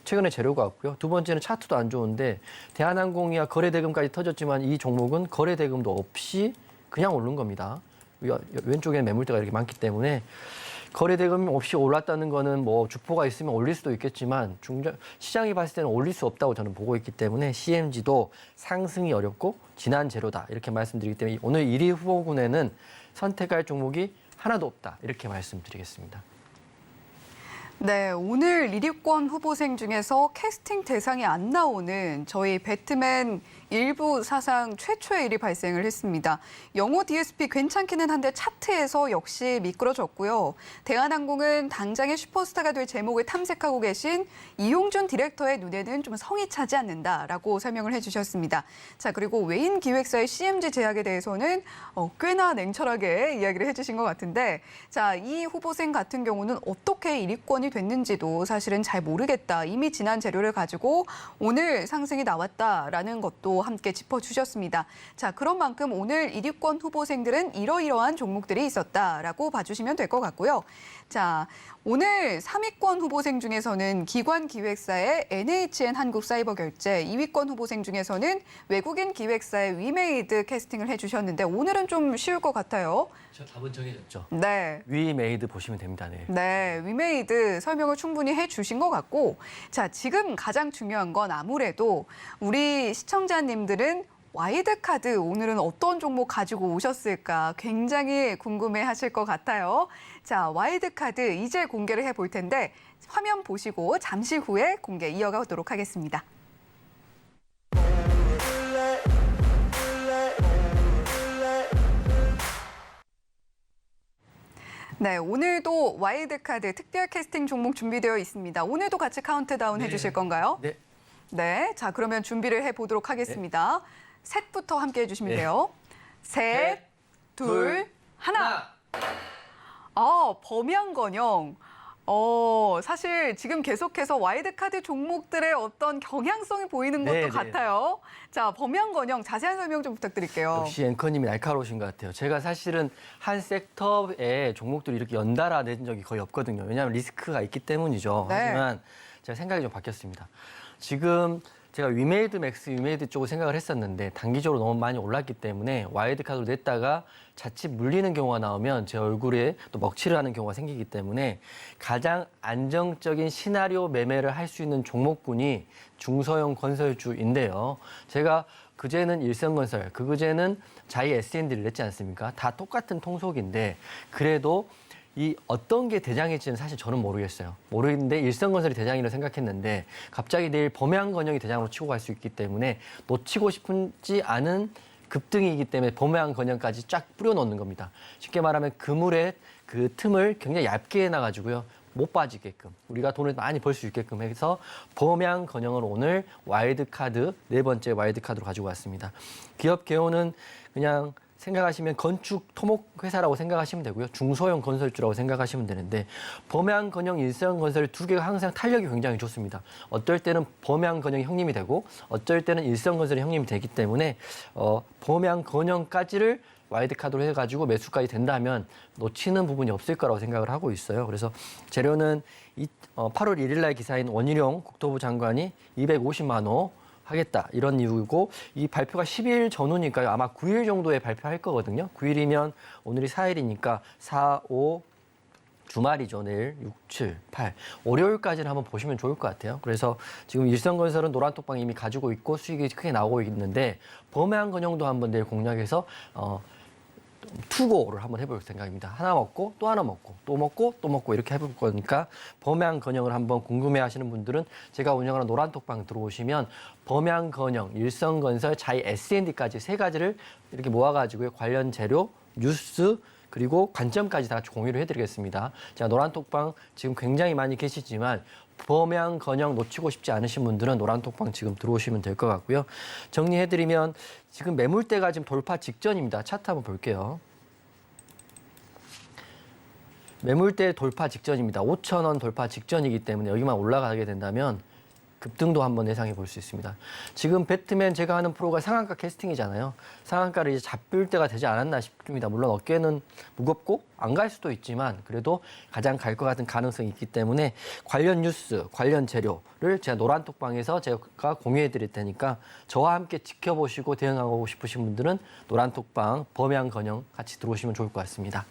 최근에 재료가 왔고요. 두 번째는 차트도 안 좋은데 대한항공이야 거래대금까지 터졌지만 이 종목은 거래대금도 없이 그냥 오른 겁니다. 왼쪽에는 매물대가 이렇게 많기 때문에 거래대금 없이 올랐다는 거는 뭐 주포가 있으면 올릴 수도 있겠지만 시장이 봤을 때는 올릴 수 없다고 저는 보고 있기 때문에 CMG도 상승이 어렵고 진한 재료다 이렇게 말씀드리기 때문에 오늘 1위 후보군에는 선택할 종목이 하나도 없다 이렇게 말씀드리겠습니다. 네, 오늘 1위권 후보생 중에서 캐스팅 대상이 안 나오는 저희 배트맨 일부 사상 최초의 일이 발생을 했습니다. 영호 DSP 괜찮기는 한데 차트에서 역시 미끄러졌고요. 대한항공은 당장의 슈퍼스타가 될 제목을 탐색하고 계신 이용준 디렉터의 눈에는 좀 성이 차지 않는다라고 설명을 해주셨습니다. 자, 그리고 외인 기획사의 CMG 제약에 대해서는 꽤나 냉철하게 이야기를 해주신 것 같은데 자, 이 후보생 같은 경우는 어떻게 1위권이 됐는지도 사실은 잘 모르겠다. 이미 지난 재료를 가지고 오늘 상승이 나왔다라는 것도 함께 짚어주셨습니다. 자, 그런 만큼 오늘 1위권 후보생들은 이러이러한 종목들이 있었다라고 봐주시면 될 것 같고요. 자, 오늘 3위권 후보생 중에서는 기관기획사의 NHN 한국사이버결제, 2위권 후보생 중에서는 외국인 기획사의 위메이드 캐스팅을 해주셨는데 오늘은 좀 쉬울 것 같아요. 저 답은 정해졌죠. 네. 위메이드 보시면 됩니다. 네. 네, 위메이드 설명을 충분히 해주신 것 같고 자, 지금 가장 중요한 건 아무래도 우리 시청자님들은 와이드카드 오늘은 어떤 종목 가지고 오셨을까 굉장히 궁금해하실 것 같아요. 자, 와이드카드 이제 공개를 해볼 텐데 화면 보시고 잠시 후에 공개 이어가도록 하겠습니다. 네, 오늘도 와이드카드 특별 캐스팅 종목 준비되어 있습니다. 오늘도 같이 카운트다운 해주실 건가요? 네. 네, 자 그러면 준비를 해보도록 하겠습니다. 셋부터 함께 해주시면 네. 돼요. 셋, 둘, 하나. 범양건영. 사실 지금 계속해서 와이드카드 종목들의 어떤 경향성이 보이는 것도 네, 네. 같아요. 자, 범양건영 자세한 설명 좀 부탁드릴게요. 역시 앵커님이 날카로우신 것 같아요. 제가 사실은 한 섹터의 종목들이 이렇게 연달아 낸 적이 거의 없거든요. 왜냐하면 리스크가 있기 때문이죠. 네. 하지만 제가 생각이 좀 바뀌었습니다. 지금 제가 위메이드 맥스, 위메이드 쪽을 생각을 했었는데 단기적으로 너무 많이 올랐기 때문에 와이드카드로 냈다가 자칫 물리는 경우가 나오면 제 얼굴에 또 먹칠을 하는 경우가 생기기 때문에 가장 안정적인 시나리오 매매를 할 수 있는 종목군이 중소형 건설주인데요. 제가 그제는 일성건설, 그제는 자이 S&D를 냈지 않습니까? 다 똑같은 통속인데 그래도 이 어떤 게 대장일지는 사실 저는 모르겠어요. 모르겠는데 일성건설이 대장이라고 생각했는데 갑자기 내일 범해안건영이 대장으로 치고 갈 수 있기 때문에 놓치고 싶지 않은 급등이기 때문에 범해안건영까지 쫙 뿌려놓는 겁니다. 쉽게 말하면 그물의 그 틈을 굉장히 얇게 해놔가지고요. 못 빠지게끔 우리가 돈을 많이 벌 수 있게끔 해서 범해안건영을 오늘 와일드카드, 네 번째 와일드카드로 가지고 왔습니다. 기업 개요는 그냥 생각하시면 건축 토목 회사라고 생각하시면 되고요. 중소형 건설주라고 생각하시면 되는데 범해안건영, 일성건설 두 개가 항상 탄력이 굉장히 좋습니다. 어떨 때는 범해안건영이 형님이 되고 어쩔 때는 일성건설이 형님이 되기 때문에 범해안건영까지를 와일드카드로 해가지고 매수까지 된다면 놓치는 부분이 없을 거라고 생각을 하고 있어요. 그래서 재료는 8월 1일 날 기사인 원희룡 국토부 장관이 250만 호 하겠다 이런 이유고 이 발표가 10일 전후니까요. 아마 9일 정도에 발표할 거거든요. 9일이면 오늘이 4일이니까 4, 5 주말이죠. 내일 6, 7, 8 월요일까지는 한번 보시면 좋을 것 같아요. 그래서 지금 일성건설은 노란톡방 이미 가지고 있고 수익이 크게 나오고 있는데 범해안건영도 한번 내일 공략해서 투고를 한번 해볼 생각입니다. 하나 먹고 또 하나 먹고 또 먹고 또 먹고 이렇게 해볼 거니까 범해안건영을 한번 궁금해하시는 분들은 제가 운영하는 노란톡방 들어오시면 범해안건영, 일성건설, 자이 S&D까지 세 가지를 이렇게 모아가지고 관련 재료, 뉴스 그리고 관점까지 다 같이 공유를 해드리겠습니다. 자, 노란톡방 지금 굉장히 많이 계시지만 범해안건영 놓치고 싶지 않으신 분들은 노란톡방 지금 들어오시면 될 것 같고요. 정리해드리면 지금 매물대가 지금 돌파 직전입니다. 차트 한번 볼게요. 매물대 돌파 직전입니다. 5,000원 돌파 직전이기 때문에 여기만 올라가게 된다면 급등도 한번 예상해 볼 수 있습니다. 지금 배트맨 제가 하는 프로가 상한가 캐스팅이잖아요. 상한가를 이제 잡을 때가 되지 않았나 싶습니다. 물론 어깨는 무겁고 안 갈 수도 있지만 그래도 가장 갈 것 같은 가능성이 있기 때문에 관련 뉴스, 관련 재료를 제가 노란톡방에서 제가 공유해 드릴 테니까 저와 함께 지켜보시고 대응하고 싶으신 분들은 노란톡방 범해안건영 같이 들어오시면 좋을 것 같습니다.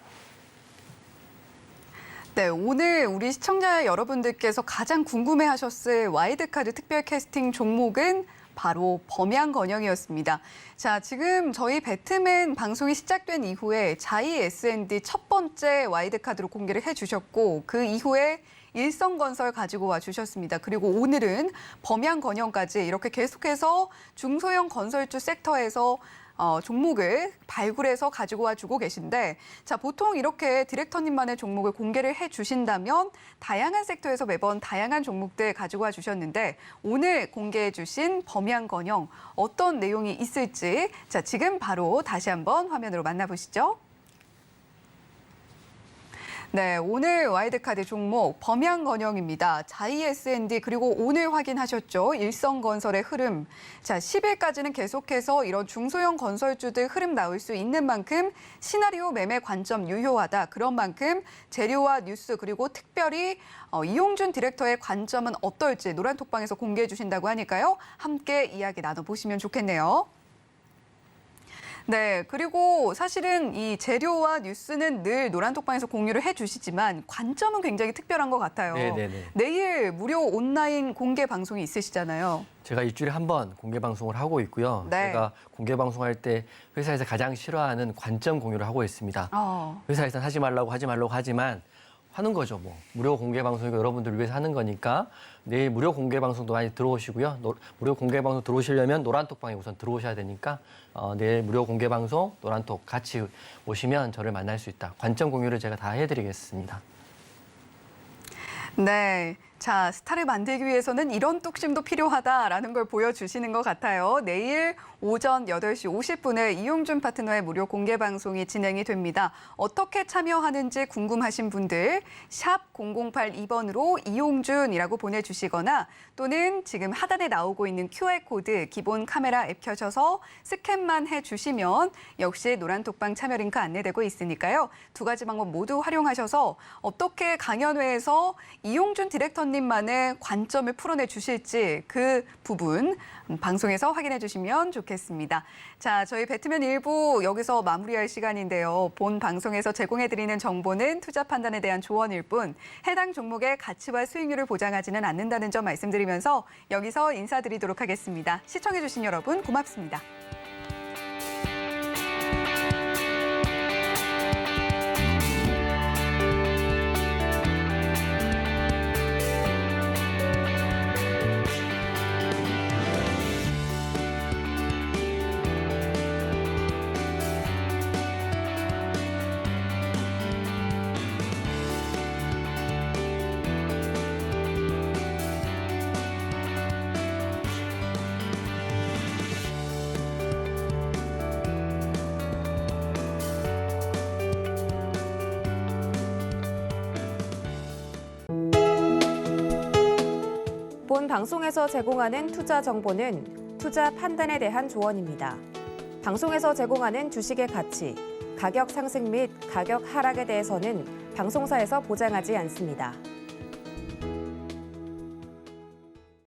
네, 오늘 우리 시청자 여러분들께서 가장 궁금해하셨을 와일드카드 특별 캐스팅 종목은 바로 범해안건영이었습니다. 자, 지금 저희 배트맨 방송이 시작된 이후에 자이 S&D 첫 번째 와일드카드로 공개를 해주셨고 그 이후에 일성건설 가지고 와주셨습니다. 그리고 오늘은 범해안건영까지 이렇게 계속해서 중소형 건설주 섹터에서 종목을 발굴해서 가지고 와주고 계신데 자 보통 이렇게 디렉터님만의 종목을 공개를 해주신다면 다양한 섹터에서 매번 다양한 종목들 가지고 와주셨는데 오늘 공개해 주신 범해안건영 어떤 내용이 있을지 자 지금 바로 다시 한번 화면으로 만나보시죠. 네, 오늘 와일드카드 종목 범해안건영입니다. 자이 S&D 그리고 오늘 확인하셨죠. 일성건설의 흐름. 자, 10일까지는 계속해서 이런 중소형 건설주들 흐름 나올 수 있는 만큼 시나리오 매매 관점 유효하다. 그런 만큼 재료와 뉴스 그리고 특별히 이용준 디렉터의 관점은 어떨지 노란톡방에서 공개해 주신다고 하니까요. 함께 이야기 나눠보시면 좋겠네요. 네, 그리고 사실은 이 재료와 뉴스는 늘 노란톡방에서 공유를 해주시지만 관점은 굉장히 특별한 것 같아요. 네네네. 내일 무료 온라인 공개 방송이 있으시잖아요. 제가 일주일에 한 번 공개 방송을 하고 있고요. 네. 제가 공개 방송할 때 회사에서 가장 싫어하는 관점 공유를 하고 있습니다. 회사에서는 하지 말라고 하지만 하는 거죠. 뭐 무료 공개 방송이고 여러분들 위해서 하는 거니까 내일 무료 공개 방송도 많이 들어오시고요. 무료 공개 방송 들어오시려면 노란톡방에 우선 들어오셔야 되니까 내일 무료 공개 방송 노란톡 같이 오시면 저를 만날 수 있다. 관점 공유를 제가 다 해드리겠습니다. 네. 자, 스타를 만들기 위해서는 이런 뚝심도 필요하다라는 걸 보여주시는 것 같아요. 내일 오전 8시 50분에 이용준 파트너의 무료 공개 방송이 진행이 됩니다. 어떻게 참여하는지 궁금하신 분들 샵 0082번으로 이용준이라고 보내주시거나 또는 지금 하단에 나오고 있는 QR코드 기본 카메라 앱 켜셔서 스캔만 해주시면 역시 노란톡방 참여 링크 안내되고 있으니까요. 두 가지 방법 모두 활용하셔서 어떻게 강연회에서 이용준 디렉터 대표님만의 관점을 풀어내 주실지 그 부분 방송에서 확인해 주시면 좋겠습니다. 자, 저희 배트맨 1부 여기서 마무리할 시간인데요. 본 방송에서 제공해드리는 정보는 투자 판단에 대한 조언일 뿐 해당 종목의 가치와 수익률을 보장하지는 않는다는 점 말씀드리면서 여기서 인사드리도록 하겠습니다. 시청해주신 여러분 고맙습니다. 본 방송에서 제공하는 투자 정보는 투자 판단에 대한 조언입니다. 방송에서 제공하는 주식의 가치, 가격 상승 및 가격 하락에 대해서는 방송사에서 보장하지 않습니다.